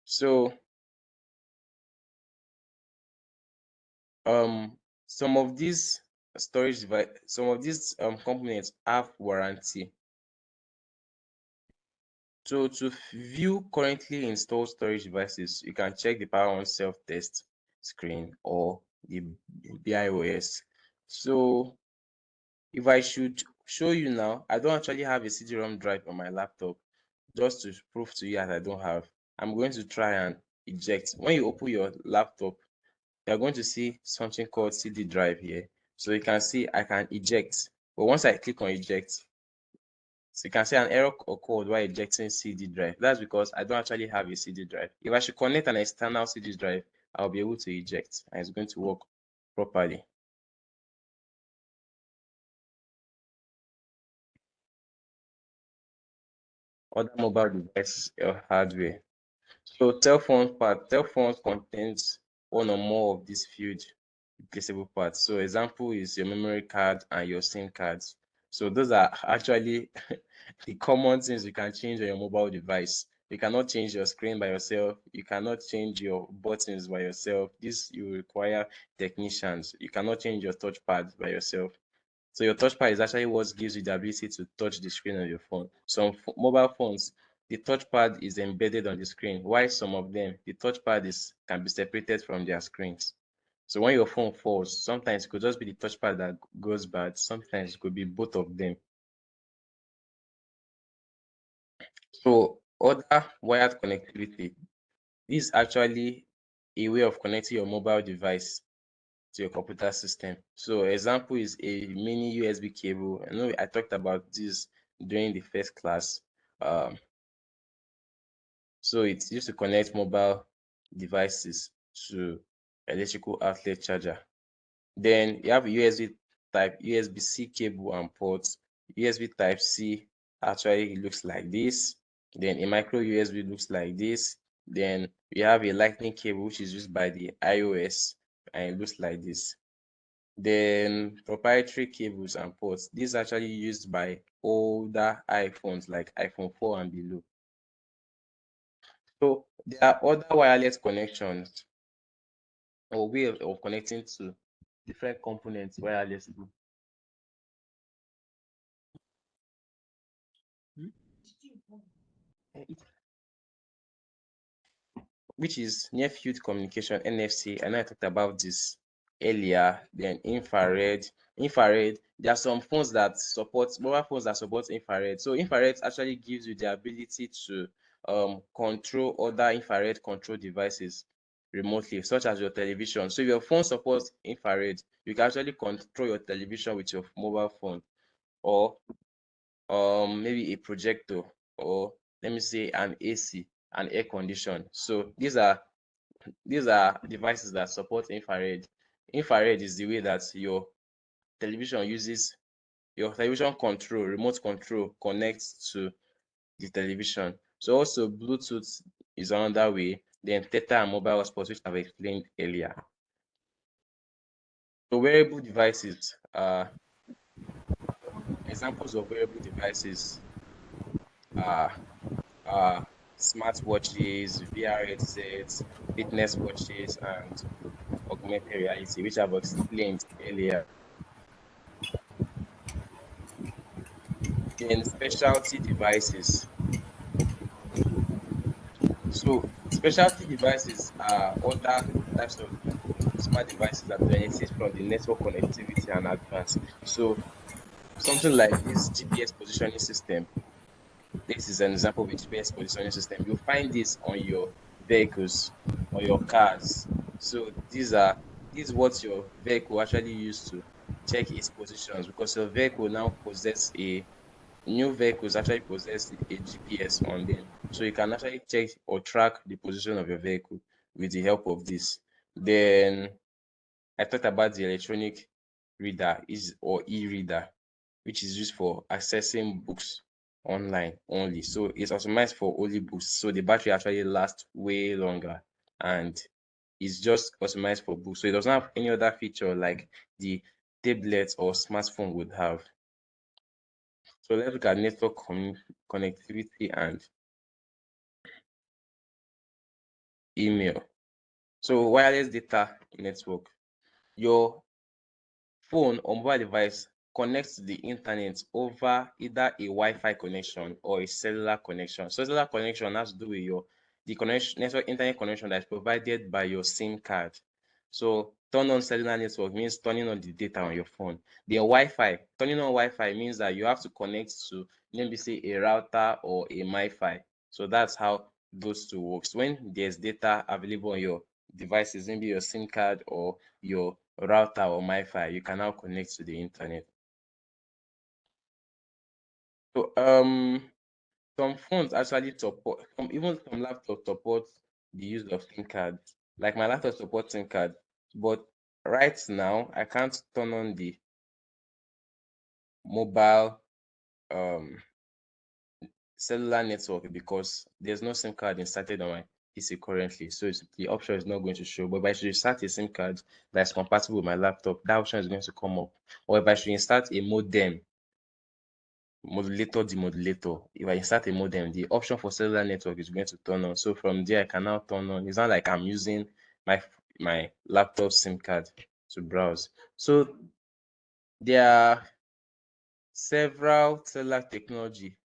So some of these storage device, some of these components have warranty. So to view currently installed storage devices, you can check the Power On self-test screen or the BIOS. So if I should show you now, I don't actually have a CD-ROM drive on my laptop. Just to prove to you that I don't have, I'm going to try and eject. When you open your laptop, you're going to see something called CD drive here. So you can see I can eject. But once I click on eject, so you can see an error occurred while ejecting CD drive. That's because I don't actually have a CD drive. If I should connect an external CD drive, I'll be able to eject and it's going to work properly. Other mobile devices or hardware. So cell phones contains one or more of these field replaceable parts. So example is your memory card and your SIM cards. So those are actually the common things you can change on your mobile device. You cannot change your screen by yourself. You cannot change your buttons by yourself. This you require technicians. You cannot change your touchpad by yourself. So your touchpad is actually what gives you the ability to touch the screen of your phone. Some mobile phones, the touchpad is embedded on the screen, while some of them, the touchpad can be separated from their screens. So when your phone falls, sometimes it could just be the touchpad that goes bad. Sometimes it could be both of them. So other wired connectivity, this is actually a way of connecting your mobile device to your computer system. So example is a mini USB cable. I know I talked about this during the first class. Um, so it's used to connect mobile devices to electrical outlet charger. Then you have a USB type, USB-C cable and ports. USB type C actually looks like this. Then a micro USB looks like this. Then we have a lightning cable which is used by the iOS and it looks like this. Then proprietary cables and ports. This is actually used by older iPhones like iPhone 4 and below. So there are other wireless connections or way of connecting to different components wirelessly. Which is near field communication, NFC. I know I talked about this earlier. Then infrared. Infrared, there are some phones that support mobile phones that support infrared. So infrared actually gives you the ability to control other infrared control devices remotely, such as your television. So if your phone supports infrared, you can actually control your television with your mobile phone, or maybe a projector, or let me say an AC, an air condition. So these are devices that support infrared. Infrared is the way that television uses your television control, remote control connects to the television. So also Bluetooth is another way. Then Theta and mobile hotspots, which I've explained earlier. So wearable devices, examples of wearable devices are uh, smartwatches, VR headsets, fitness watches, and augmented reality, which I've explained earlier. Then specialty devices. So specialty devices are other types of smart devices that benefit from the network connectivity and advance. So something like this GPS positioning system. This is an example of a GPS positioning system. You'll find this on your vehicles or your cars. So this is what your vehicle actually used to check its positions, because your vehicle now possess a new vehicles actually possess a GPS on them. So you can actually check or track the position of your vehicle with the help of this. Then I talked about the electronic reader is or e-reader, which is used for accessing books online only. So it's optimized for only books. So the battery actually lasts way longer and it's just optimized for books. So it doesn't have any other feature like the tablet or smartphone would have. So let's look at network connectivity and email. So wireless data network. Your phone or mobile device connects to the internet over either a Wi-Fi connection or a cellular connection. So cellular connection has to do with your the connection network internet connection that is provided by your SIM card. So turn on cellular network means turning on the data on your phone. The Wi-Fi, turning on Wi-Fi means that you have to connect to maybe say a router or a MiFi. So that's how those two works. When there's data available on your devices, maybe your SIM card or your router or MiFi, you can now connect to the internet. So some phones actually support even some laptops support the use of SIM card. Like my laptop supports SIM card, but right now I can't turn on the mobile um cellular network because there's no SIM card inserted on my PC currently. So the option is not going to show. But if I should insert a SIM card that's compatible with my laptop, that option is going to come up. Or if I should insert a modem, modulator, demodulator, if I insert a modem, the option for cellular network is going to turn on. So from there, I can now turn on. It's not like I'm using my laptop SIM card to browse. So there are several cellular technology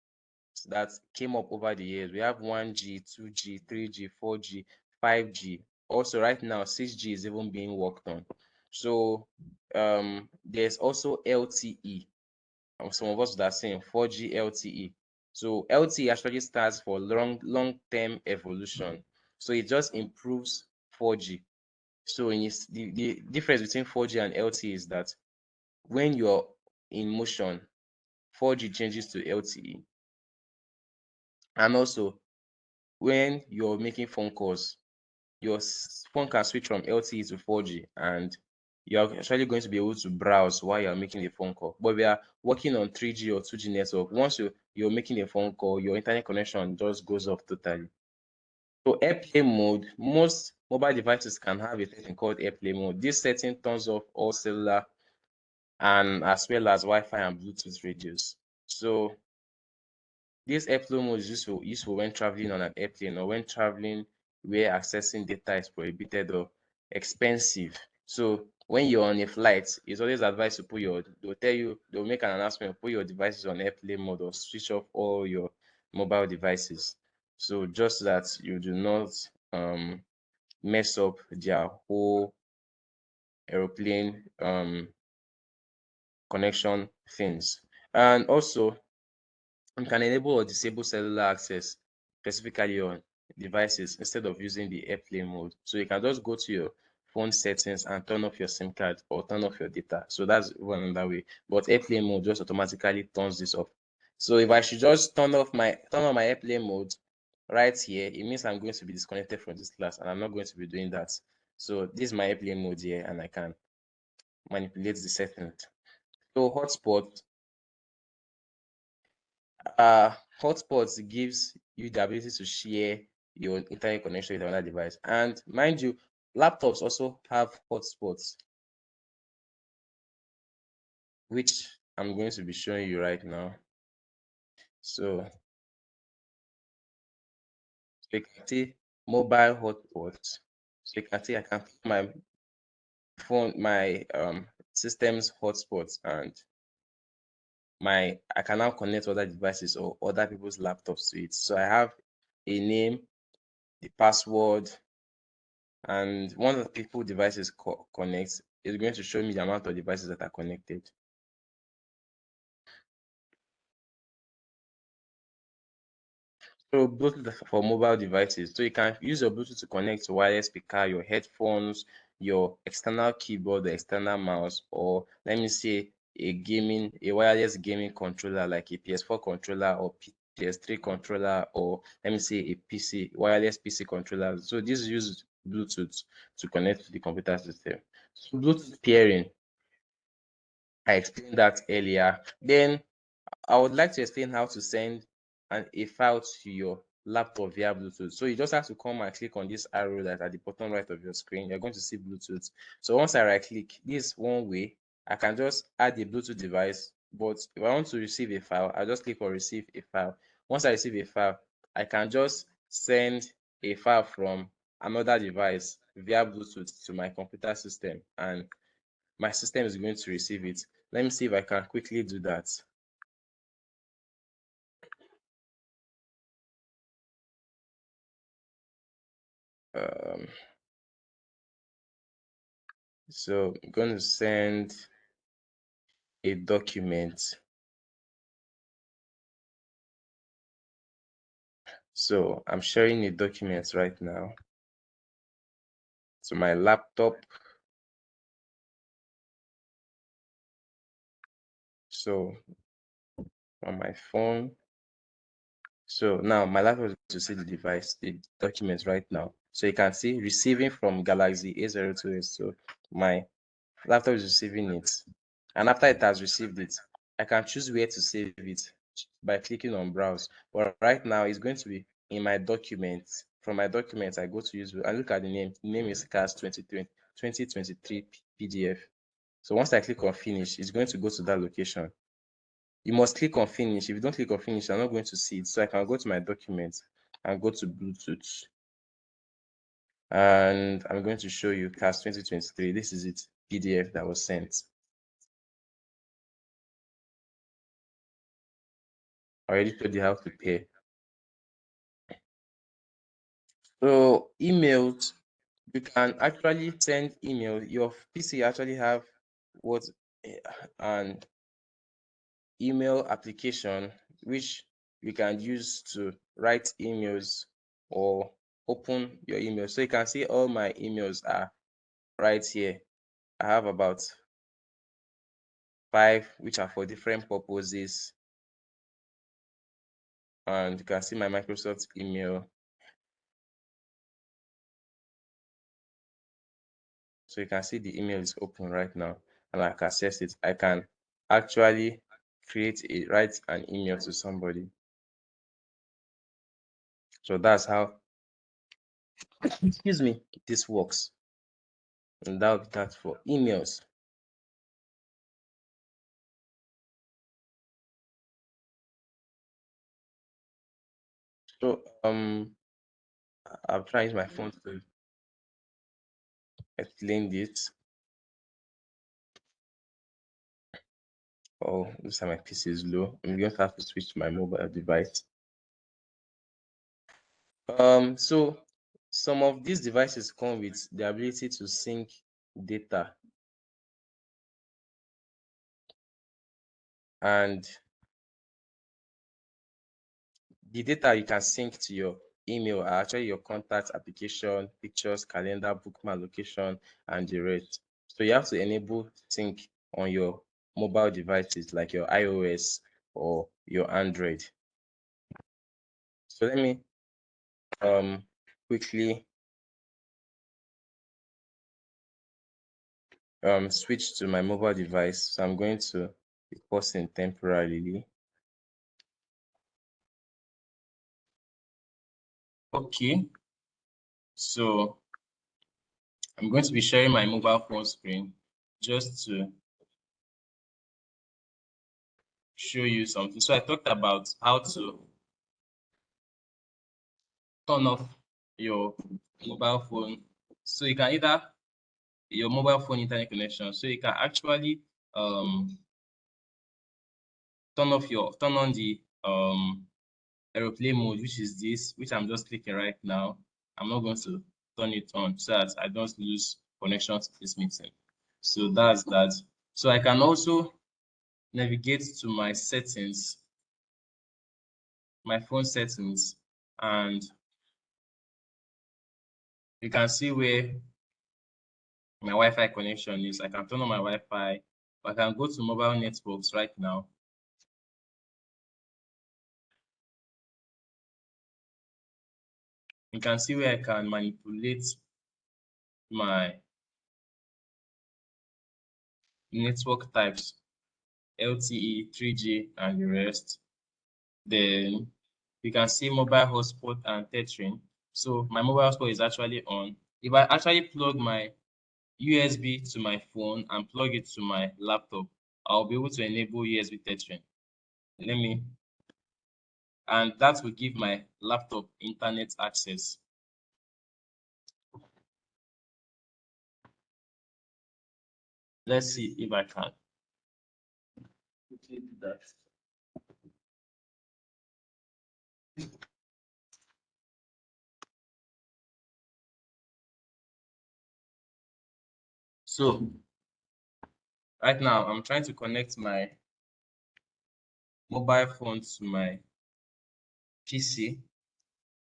that came up over the years. We have 1G, 2G, 3G, 4G, 5G. Also, right now, 6G is even being worked on. So there's also LTE. Some of us that are saying 4G LTE. So LTE actually stands for long-term evolution. So it just improves 4G. So the difference between 4G and LTE is that when you're in motion, 4G changes to LTE. And also, when you're making phone calls, your phone can switch from LTE to 4G and you're actually going to be able to browse while you're making a phone call. But we are working on 3G or 2G network. Once you're making a phone call, your internet connection just goes off totally. So airplane mode, most mobile devices can have a setting called airplane mode. This setting turns off all cellular and as well as Wi-Fi and Bluetooth radios. So this airplane mode is useful when traveling on an airplane or when traveling where accessing data is prohibited or expensive. So when you're on a flight, it's always advised to they'll make an announcement, put your devices on airplane mode or switch off all your mobile devices. So just that you do not mess up their whole aeroplane connection things. And also you can enable or disable cellular access specifically on devices instead of using the airplane mode. So you can just go to your phone settings and turn off your SIM card or turn off your data. So that's one another way. But airplane mode just automatically turns this off. So if I should just turn on my airplane mode right here, it means I'm going to be disconnected from this class and I'm not going to be doing that. So this is my airplane mode here and I can manipulate the settings. So hotspots gives you the ability to share your internet connection with another device. And mind you, laptops also have hotspots, which I'm going to be showing you right now. So So you can see mobile hotspots. So you can see I can put my phone, my system's hotspots, and I can now connect other devices or other people's laptops to it. So I have a name, the password, and one of the people devices connects is going to show me the amount of devices that are connected. So Bluetooth for mobile devices. So you can use your Bluetooth to connect to wireless speaker, your headphones, your external keyboard, the external mouse, or let me say a wireless gaming controller like a PS4 controller or PS3 controller, or let me say a PC, wireless PC controller. So this uses Bluetooth to connect to the computer system. So Bluetooth pairing, I explained that earlier. Then I would like to explain how to send a file to your laptop via Bluetooth. So you just have to come and click on this arrow that at the bottom right of your screen. You're going to see Bluetooth. So once I right click, this is one way. I can just add a Bluetooth device. But if I want to receive a file, I just click on receive a file. Once I receive a file, I can just send a file from another device via Bluetooth to my computer system, and my system is going to receive it. Let me see if I can quickly do that. Um, so I'm going to send a document. So I'm sharing a document right now to my laptop. So on my phone. So now my laptop is to see the device, the document right now. So you can see receiving from Galaxy A02s. So my laptop is receiving it. And after it has received it, I can choose where to save it by clicking on browse. But right now it's going to be in my documents. From my documents, I go to use and look at the name. The name is CAS 2023 PDF. So once I click on finish, it's going to go to that location. You must click on finish. If you don't click on finish, I'm not going to see it. So I can go to my documents and go to Bluetooth. And I'm going to show you CAS 2023. This is it, PDF that was sent. I already told you how to pay. So emails, you can actually send email. Your PC actually have what an email application which you can use to write emails or open your email. So you can see all my emails are right here. I have about 5 which are for different purposes, and you can see my Microsoft email. So you can see the email is open right now and I can access it. I can actually write an email to somebody. So that's how, excuse me, this works. And that's for emails. So I'm trying my phone to explain this. Oh, this time my PC is low. I'm going to have to switch to my mobile device. So some of these devices come with the ability to sync data, and the data you can sync to your email are actually your contact application, pictures, calendar, bookmark, location, and the rest. So you have to enable sync on your mobile devices like your iOS or your Android. So let me quickly switch to my mobile device. So I'm going to be pausing temporarily. Okay, so I'm going to be sharing my mobile phone screen just to show you something. So I talked about how to turn off your mobile phone. So you can either your mobile phone internet connection. So you can actually turn on the aeroplane mode, which is this, which I'm just clicking right now. I'm not going to turn it on so that I don't lose connection to this meeting. So that's that. So I can also navigate to my settings, my phone settings, and you can see where my Wi-Fi connection is. I can turn on my Wi-Fi. I can go to mobile networks right now. You can see where I can manipulate my network types, LTE, 3G, and the rest. Then you can see mobile hotspot and tethering. So my mobile hotspot is actually on. If I actually plug my USB to my phone and plug it to my laptop, I'll be able to enable USB tethering. And that will give my laptop internet access. Let's see if I can quickly do that. So right now I'm trying to connect my mobile phone to my PC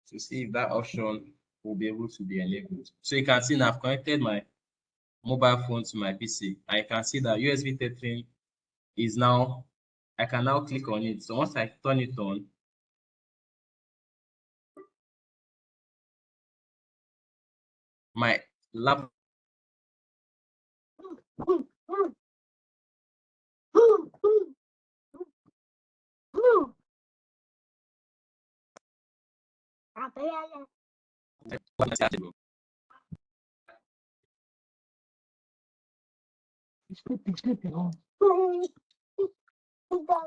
to see if that option will be able to be enabled. So you can see now I've connected my mobile phone to my PC. I can see that USB tethering is now, I can now click on it. So once I turn it on, my laptop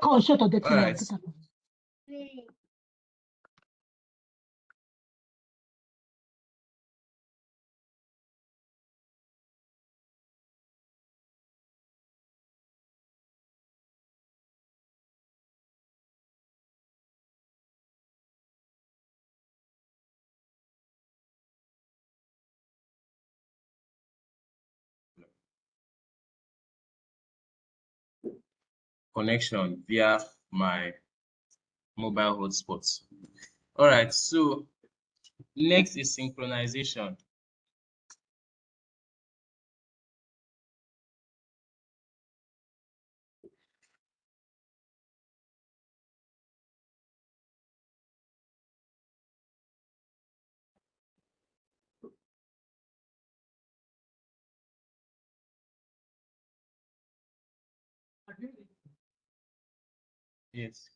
Conosci ho detto All right. Connection via my mobile hotspots. All right, so next is synchronization. Yes.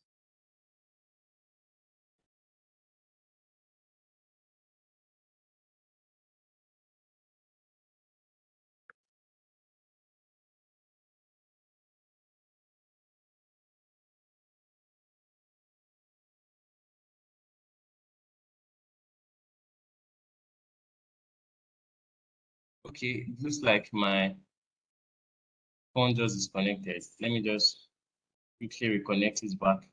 Okay, it looks like my phone just disconnected. Let me just quickly reconnect it back.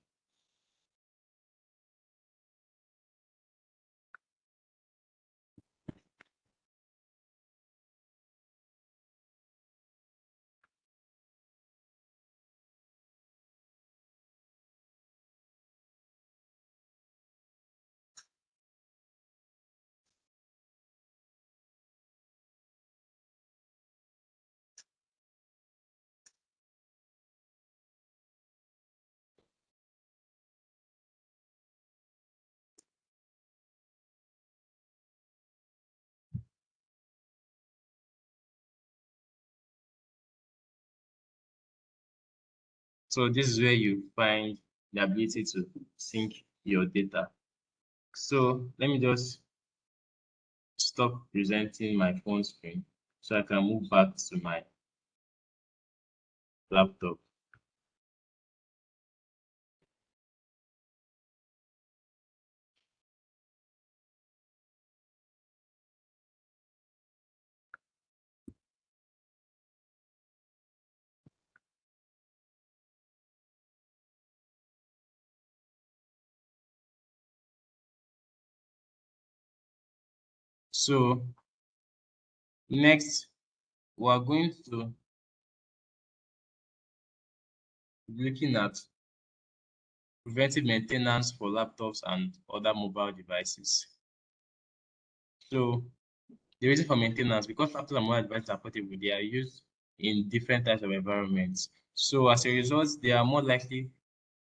So this is where you find the ability to sync your data. So let me just stop presenting my phone screen so I can move back to my laptop. So next, we are going to be looking at preventive maintenance for laptops and other mobile devices. So the reason for maintenance, because laptops and mobile devices are portable, they are used in different types of environments. So as a result, they are more likely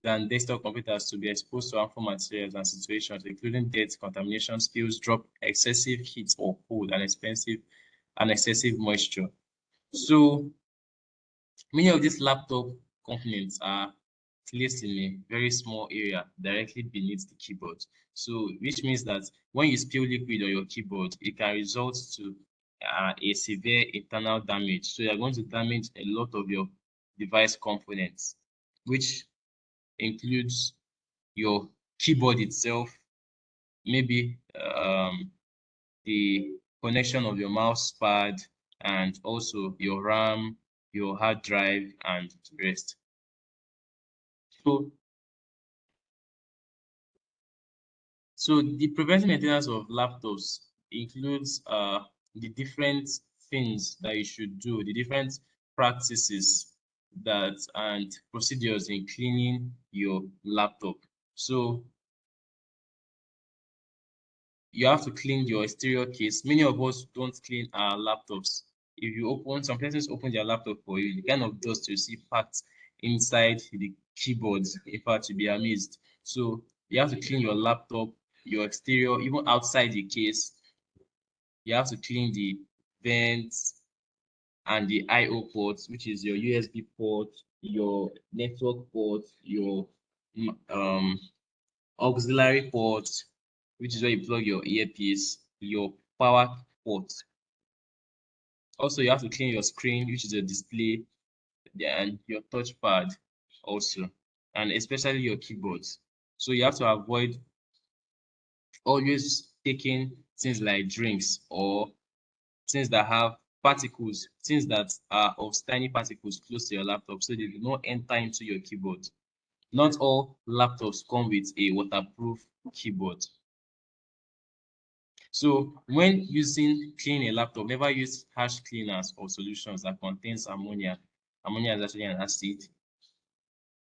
than desktop computers to be exposed to harmful materials and situations, including dirt, contamination, spills, drop, excessive heat or cold, and excessive moisture. So many of these laptop components are placed in a very small area directly beneath the keyboard. So which means that when you spill liquid on your keyboard, it can result to a severe internal damage. So you're going to damage a lot of your device components, which includes your keyboard itself, maybe the connection of your mouse pad, and also your RAM, your hard drive, and the rest. So the preventive maintenance of laptops includes the different things that you should do, the different practices that and procedures in cleaning your laptop. So you have to clean your exterior case. Many of us don't clean our laptops. If you open, some persons open their laptop for you, the kind of dust you see packed inside the keyboards, in fact, you'll be amazed. So you have to clean your laptop, your exterior, even outside the case. You have to clean the vents and the I/O ports, which is your USB port, your network port, your um auxiliary port, which is where you plug your earpiece, your power port. Also, you have to clean your screen, which is your display, and your touchpad also, and especially your keyboards. So you have to avoid always taking things like drinks or things that have particles, things that are of tiny particles close to your laptop so they do not enter into your keyboard. Not all laptops come with a waterproof keyboard. So when using cleaning a laptop, never use harsh cleaners or solutions that contains ammonia. Ammonia is actually an acid.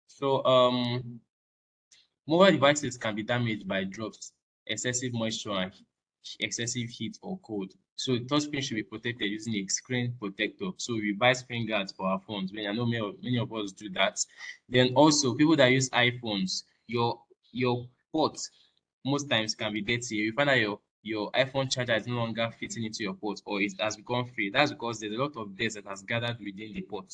So mobile devices can be damaged by drops, excessive moisture, and excessive heat or cold. So the touchscreen should be protected using a screen protector. So we buy screen guards for our phones. I know many of us do that. Then also people that use iPhones, your port most times can be dirty. You find out your iPhone charger is no longer fitting into your port or it has become free. That's because there's a lot of dirt that has gathered within the port.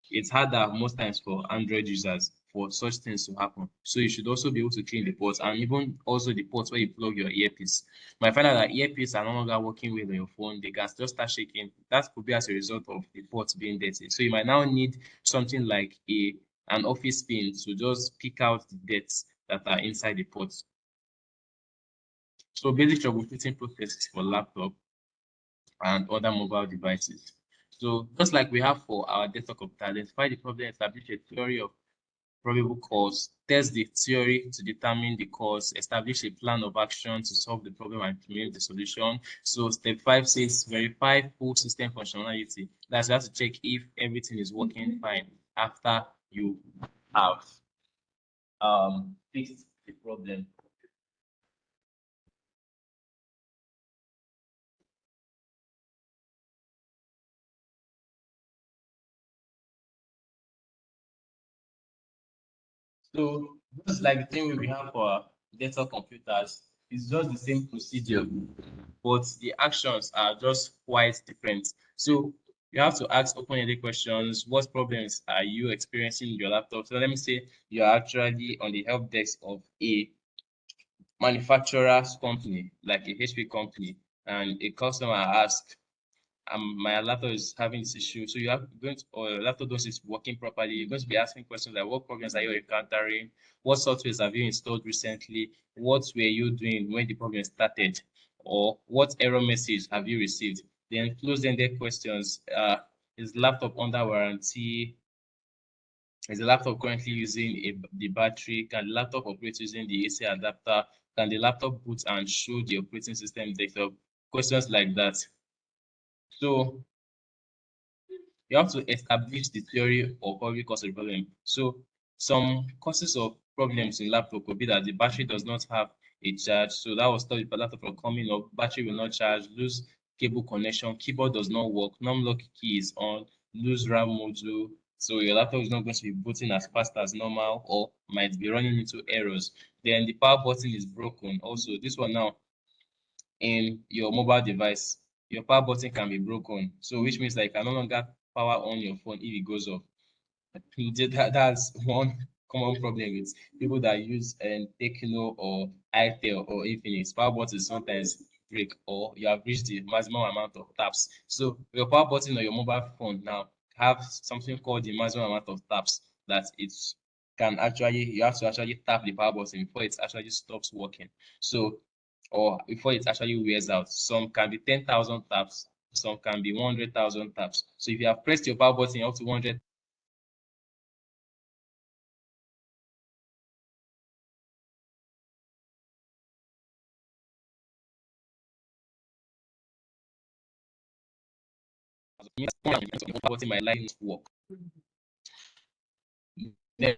It's harder most times for Android users for such things to happen. So you should also be able to clean the ports and even also the ports where you plug your earpiece. You might find out that earpiece are no longer working well on your phone. They can just start shaking. That could be as a result of the ports being dirty. So you might now need something like an office pin to just pick out the dirt that are inside the ports. So basic troubleshooting processes for laptop and other mobile devices. So just like we have for our desktop computer, identify the problem, establish a theory of probable cause, test the theory to determine the cause, establish a plan of action to solve the problem and implement the solution. So step 5 says verify full system functionality. That's you have to check if everything is working fine after you have fixed the problem. So just like the thing we have for desktop computers, it's just the same procedure, but the actions are just quite different. So you have to ask open-ended questions. What problems are you experiencing in your laptop? So let me say you're actually on the help desk of a manufacturer's company, like a HP company, and a customer asks, my laptop is having this issue. So you have going to, or your laptop is working properly. You're going to be asking questions like what problems are you encountering? What softwares have you installed recently? What were you doing when the problem started? Or what error message have you received? Then close-ended questions. Is the laptop under warranty? Is the laptop currently using the battery? Can the laptop operate using the AC adapter? Can the laptop boot and show the operating system desktop? questions like that. So you have to establish the theory or probably cause of the problem. So some causes of problems in laptop could be that the battery does not have a charge. So that will stop the laptop from coming up. Battery will not charge, lose cable connection, keyboard does not work, num-lock key is on, lose RAM module. So your laptop is not going to be booting as fast as normal or might be running into errors. Then the power button is broken. Also, this one now in your mobile device, your power button can be broken. So which means that you can no longer power on your phone if it goes off. That's one common problem with people that use Tecno or Itel or Infinix. Power buttons sometimes break or you have reached the maximum amount of taps. So your power button on your mobile phone now have something called the maximum amount of taps that it can actually, you have to actually tap the power button before it actually stops working. So, or before it actually wears out. Some can be 10,000 taps, some can be 100,000 taps. So if you have pressed your power button up to 100, button my line work. Then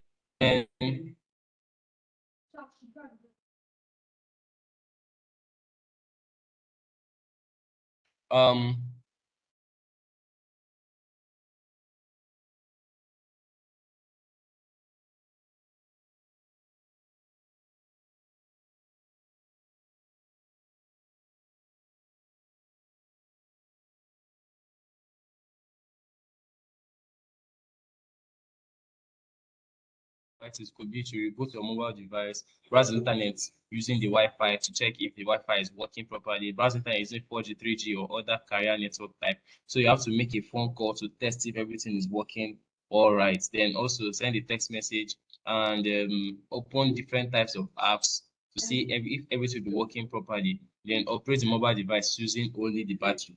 um practice could be to reboot your mobile device, browse the internet using the Wi-Fi to check if the Wi-Fi is working properly, browse the internet using 4G, 3G, or other carrier network type. So you have to make a phone call to test if everything is working all right. Then also send a text message and open different types of apps to see if everything will be working properly. Then operate the mobile device using only the battery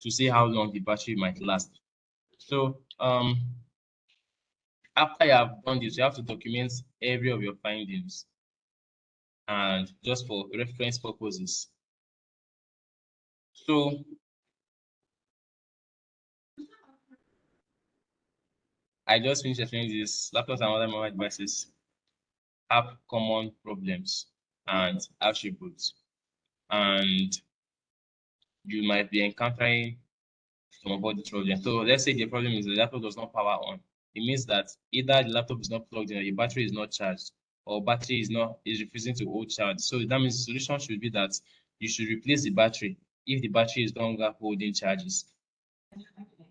to see how long the battery might last. So after you have done this, you have to document every of your findings and just for reference purposes. So I just finished explaining this. Laptops and other mobile devices have common problems and attributes, and you might be encountering some of all the problems. So let's say the problem is the laptop does not power on. It means that either the laptop is not plugged in or the battery is not charged or battery is refusing to hold charge. So that means the solution should be that you should replace the battery if the battery is no longer holding charges.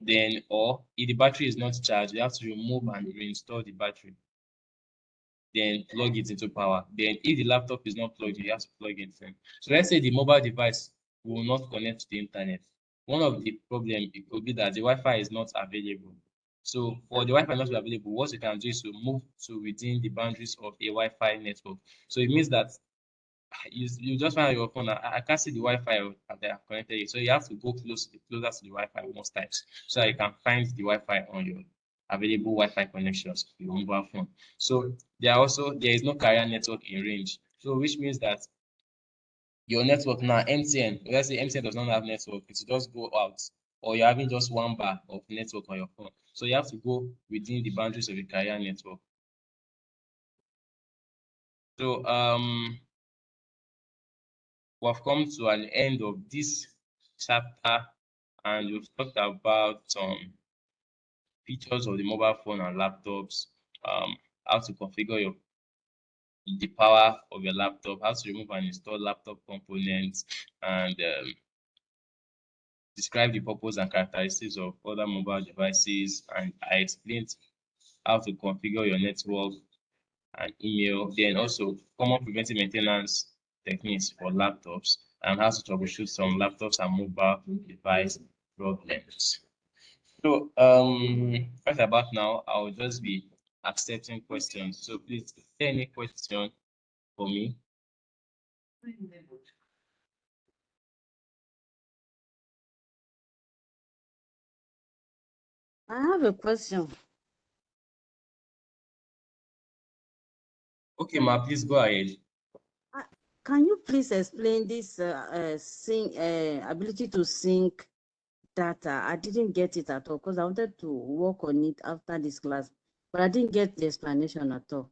Then, or if the battery is not charged, you have to remove and reinstall the battery. Then plug it into power. Then if the laptop is not plugged in, you have to plug it in. So let's say the mobile device will not connect to the internet. One of the problems it could be that the Wi-Fi is not available. So for the Wi-Fi not to be available, what you can do is to move to within the boundaries of a Wi-Fi network. So it means that you just find your phone. I can't see the Wi-Fi they are connected. So you have to go closer to the Wi-Fi most times so that you can find the Wi-Fi on your available Wi-Fi connections to your mobile phone. So there is no carrier network in range. So which means that your network now, MTN, let's say MTN does not have network, it will just go out, or you're having just one bar of network on your phone. So you have to go within the boundaries of the carrier network. So we've come to an end of this chapter and we've talked about some features of the mobile phone and laptops, how to configure the power of your laptop, how to remove and install laptop components, and describe the purpose and characteristics of other mobile devices. And I explained how to configure your network and email, then also common preventive maintenance techniques for laptops and how to troubleshoot some laptops and mobile device problems. So right about now, I'll just be accepting questions. So please, is there any question for me? I have a question. Okay, ma, please go ahead. Can you please explain this ability to sync data? I didn't get it at all because I wanted to work on it after this class, but I didn't get the explanation at all.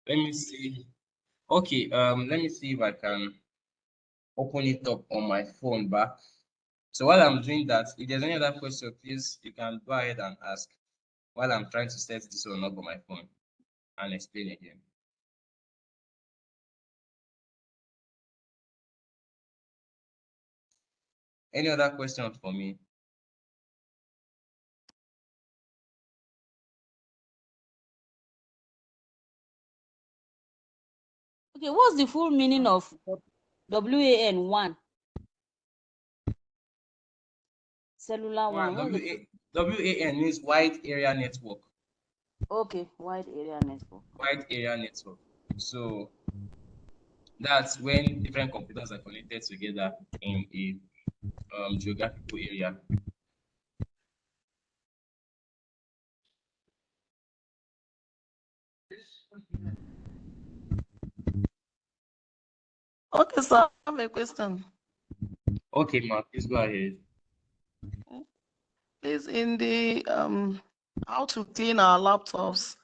Let me see. Okay, let me see if I can open it up on my phone back. So while I'm doing that, if there's any other question, please, you can go ahead and ask while I'm trying to set this one up on my phone and explain again. Any other questions for me? Okay, what's the full meaning of WAN1? Cellular one. WAN means wide area network. Okay, wide area network. Wide area network. So that's when different computers are connected together in a geographical area. Okay, sir, I have a question. Okay, Mark, please go ahead. Is in the how to clean our laptops,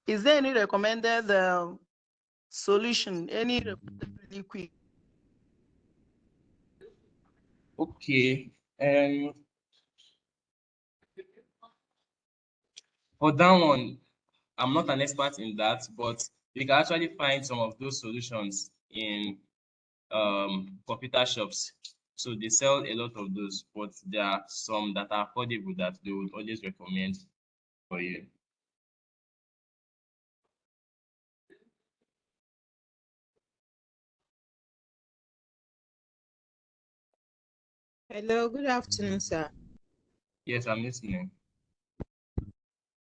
is there any recommended solution? Any really quick? Okay. For that one, I'm not an expert in that, but you can actually find some of those solutions in computer shops. So they sell a lot of those, but there are some that are affordable that they would always recommend for you. Hello, good afternoon, sir. Yes, I'm listening.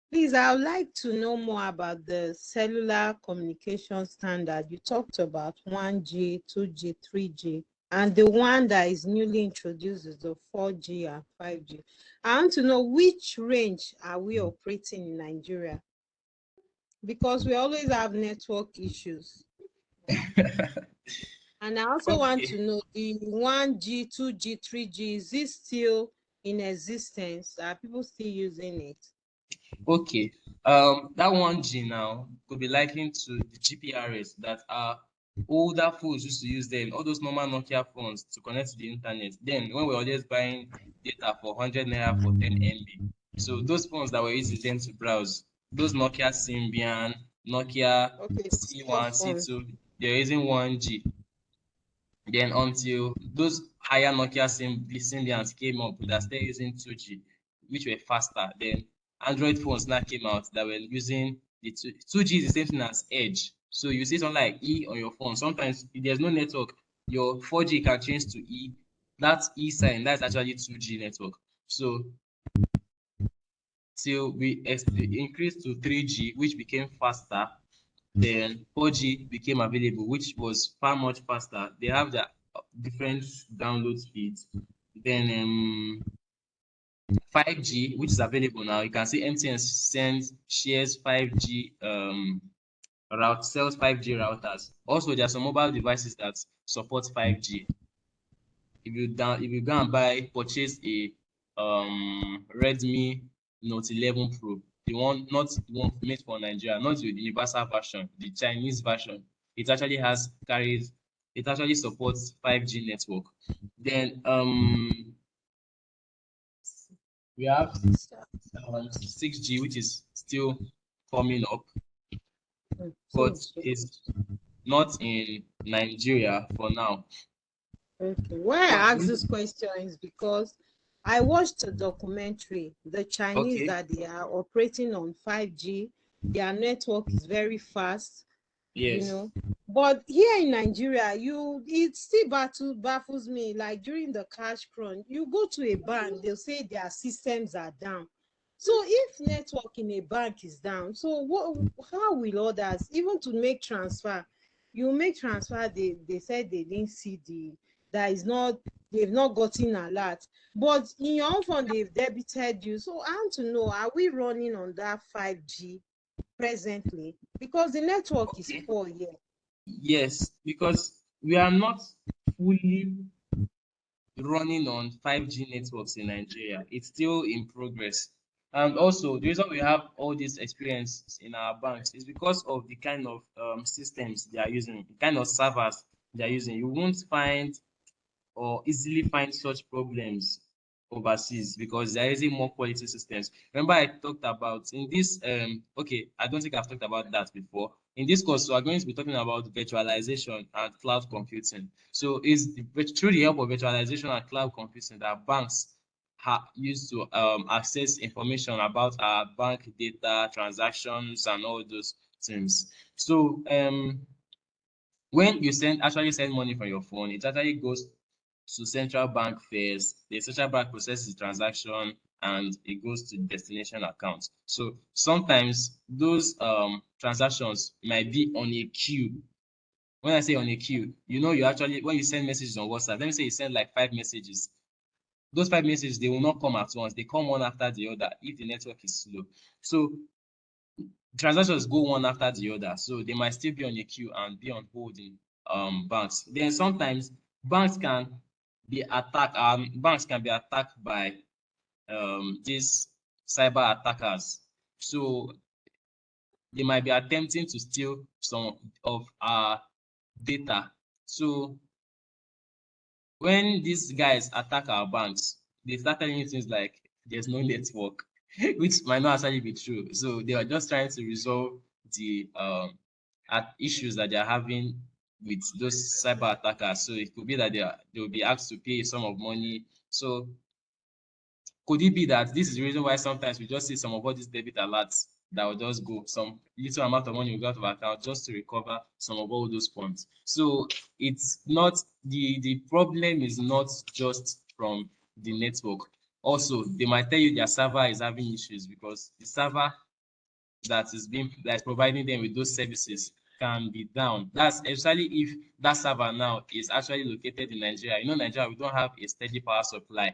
Please, I would like to know more about the cellular communication standard. You talked about 1G, 2G, 3G, and the one that is newly introduced is the 4G and 5G. I want to know which range are we operating in Nigeria? Because we always have network issues. And I also want to know the 1G, 2G, 3G, is this still in existence? Are people still using it? Okay. That 1G now could be likened to the GPRS that are older phones used to use them, all those normal Nokia phones to connect to the internet. Then when we were always buying data for 100 naira for 10 MB. So those phones that were using them to browse, those Nokia Symbian, Nokia C1, C2, they're using 1G. Then until those higher Nokia Symbians came up that started using 2G, which were faster. Then Android phones now came out that were using the 2G is the same thing as Edge. So you see something like E on your phone. Sometimes if there's no network, your 4G can change to E. That E sign, that's actually 2G network. So till we increased to 3G, which became faster, then 4G became available, which was far much faster. They have their different download speeds. Then 5G, which is available now, you can see MTN shares 5G sells 5G routers. Also, there are some mobile devices that support 5G. If you go and purchase a Redmi Note 11 Pro, the one not the one made for Nigeria, not the universal version, the Chinese version, it actually supports 5G network. Then we have 6G, which is still coming up, but it's not in Nigeria for now. Okay. Why I ask this question is because I watched a documentary, the Chinese that they are operating on 5G, their network is very fast, Yes. you know. But here in Nigeria, it still baffles me. Like during the cash crunch, you go to a bank, they'll say their systems are down. So if network in a bank is down, so how will others, even to make transfer, you make transfer, they said they didn't see that is not, they've not gotten alert. But in your own phone, they've debited you. So I want to know, are we running on that 5G presently? Because the network is poor here. Yes, because we are not fully running on 5G networks in Nigeria. It's still in progress. And also, the reason we have all this experience in our banks is because of the kind of systems they are using, the kind of servers they are using. You won't find or easily find such problems overseas because they're using more quality systems. Remember, I talked about in this, okay, I don't think I've talked about that before. In this course, we are going to be talking about virtualization and cloud computing. So it's through the help of virtualization and cloud computing that banks used to access information about our bank data, transactions, and all those things. So when you actually send money from your phone, it actually goes to central bank first. The central bank processes the transaction and it goes to destination account. So sometimes those transactions might be on a queue. When I say on a queue, you actually, when you send messages on WhatsApp, let me say you send like 5 messages. Those 5 messages, they will not come at once. They come one after the other if the network is slow. So transactions go one after the other, so they might still be on a queue and be on hold in banks. Then sometimes banks can banks can be attacked by these cyber attackers. So they might be attempting to steal some of our data. So when these guys attack our banks, they start telling you things like there's no network, which might not actually be true. So they are just trying to resolve the issues that they're having with those cyber attackers. So it could be that they will be asked to pay a sum of money. So could it be that this is the reason why sometimes we just see some of all these debit alerts that will just go, some little amount of money will go out of account just to recover some of all those funds? So it's not, the problem is not just from the network. Also, they might tell you their server is having issues because the server that's providing them with those services can be down. That's especially if that server now is actually located in Nigeria. Nigeria, we don't have a steady power supply.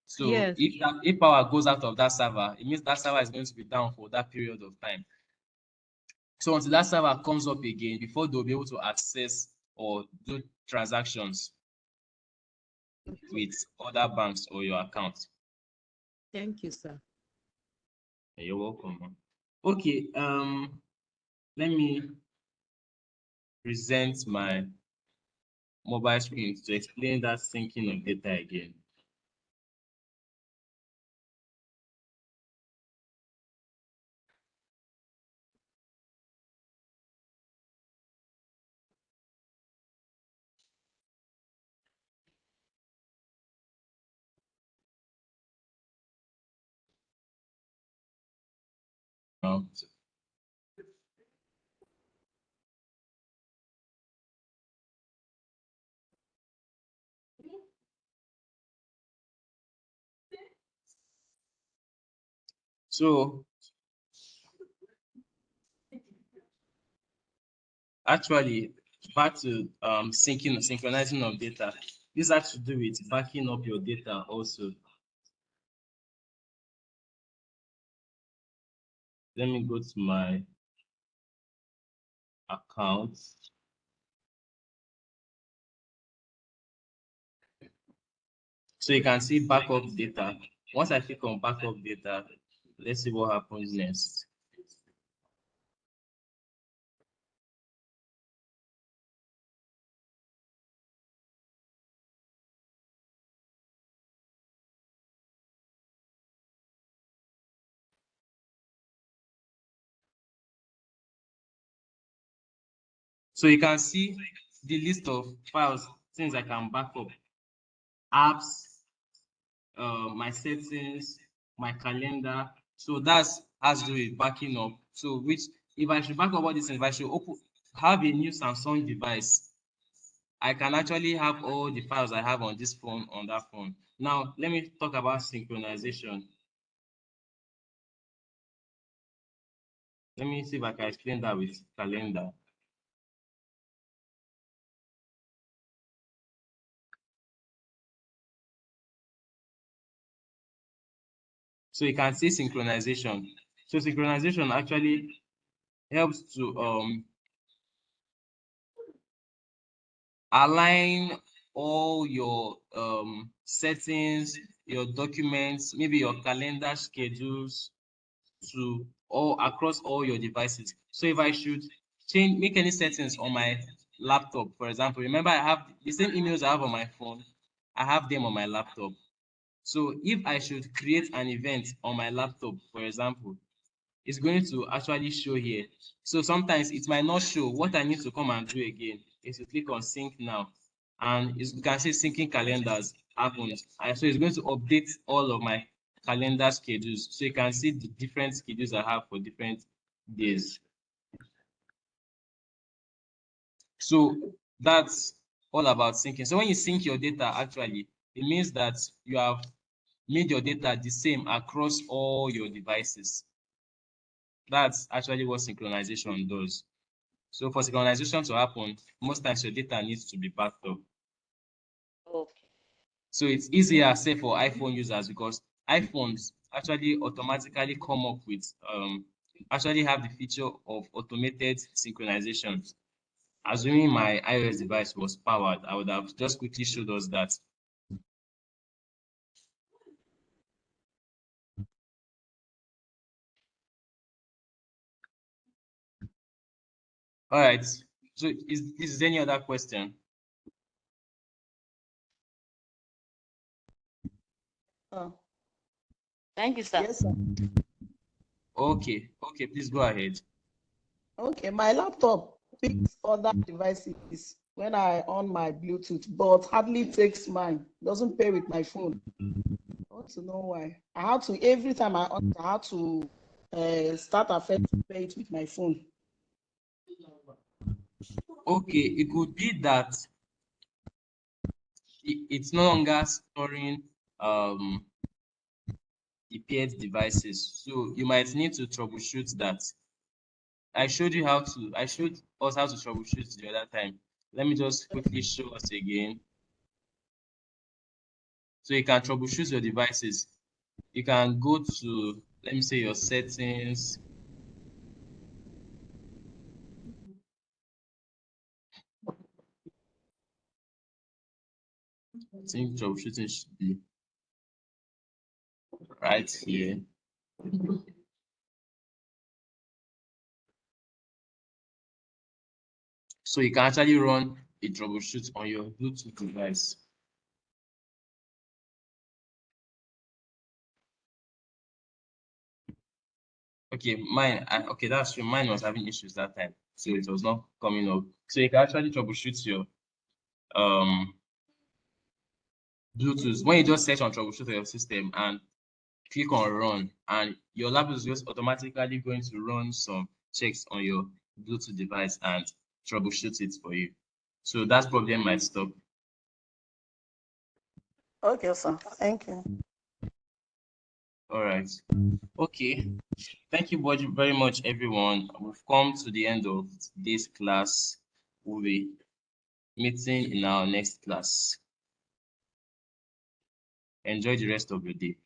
So Yes. if power goes out of that server, it means that server is going to be down for that period of time. So until that server comes up again, before they'll be able to access or do transactions with other banks or your account. Thank you, sir. You're welcome. Okay, let me present my mobile screen to explain that syncing of data again. So actually, back to synchronizing of data. This has to do with backing up your data also. Let me go to my account. So you can see backup data. Once I click on backup data, let's see what happens next. So you can see the list of files, things I can back up, apps, my settings, my calendar. So that's has to do with backing up. So which, if I should back up all these things, if I should have a new Samsung device, I can actually have all the files I have on this phone on that phone. Now, let me talk about synchronization. Let me see if I can explain that with calendar. So you can see synchronization. So synchronization actually helps to align all your settings, your documents, maybe your calendar schedules to all across all your devices. So if I should make any settings on my laptop, for example, remember I have the same emails I have on my phone, I have them on my laptop. So if I should create an event on my laptop, for example, it's going to actually show here. So sometimes it might not show. What I need to come and do again is to click on sync now. And you can see syncing calendars happens. And so it's going to update all of my calendar schedules. So you can see the different schedules I have for different days. So that's all about syncing. So when you sync your data, actually, it means that you have made your data the same across all your devices. That's actually what synchronization does. So for synchronization to happen, most times your data needs to be backed up. Okay. So it's easier, say, for iPhone users because iPhones actually automatically come up with, actually have the feature of automated synchronization. Assuming my iOS device was powered, I would have just quickly showed us that. All right. So is there any other question? Oh, Thank you, sir. yes, sir. Okay, please go ahead. Okay, my laptop picks other devices when I on my Bluetooth, but hardly takes mine. Doesn't pair with my phone. I want to know why. I have to every time I on, I have to start affect to pair it with my phone. Okay, it could be that it's no longer storing the paired devices. So you might need to troubleshoot that. I showed us how to troubleshoot the other time. Let me just quickly show us again. So you can troubleshoot your devices. You can go to, let me say, your settings. I think troubleshooting should be right here. So you can actually run a troubleshoot on your Bluetooth device. Okay, okay, that's true. Mine was having issues that time, so it was not coming up. So you can actually troubleshoot your Bluetooth when you just search on troubleshoot your system and click on run, and your laptop is just automatically going to run some checks on your Bluetooth device and troubleshoot it for you. So that problem might stop. Okay, sir. Thank you. All right. Okay. Thank you very much, everyone. We've come to the end of this class. We'll be meeting in our next class. Enjoy the rest of your day.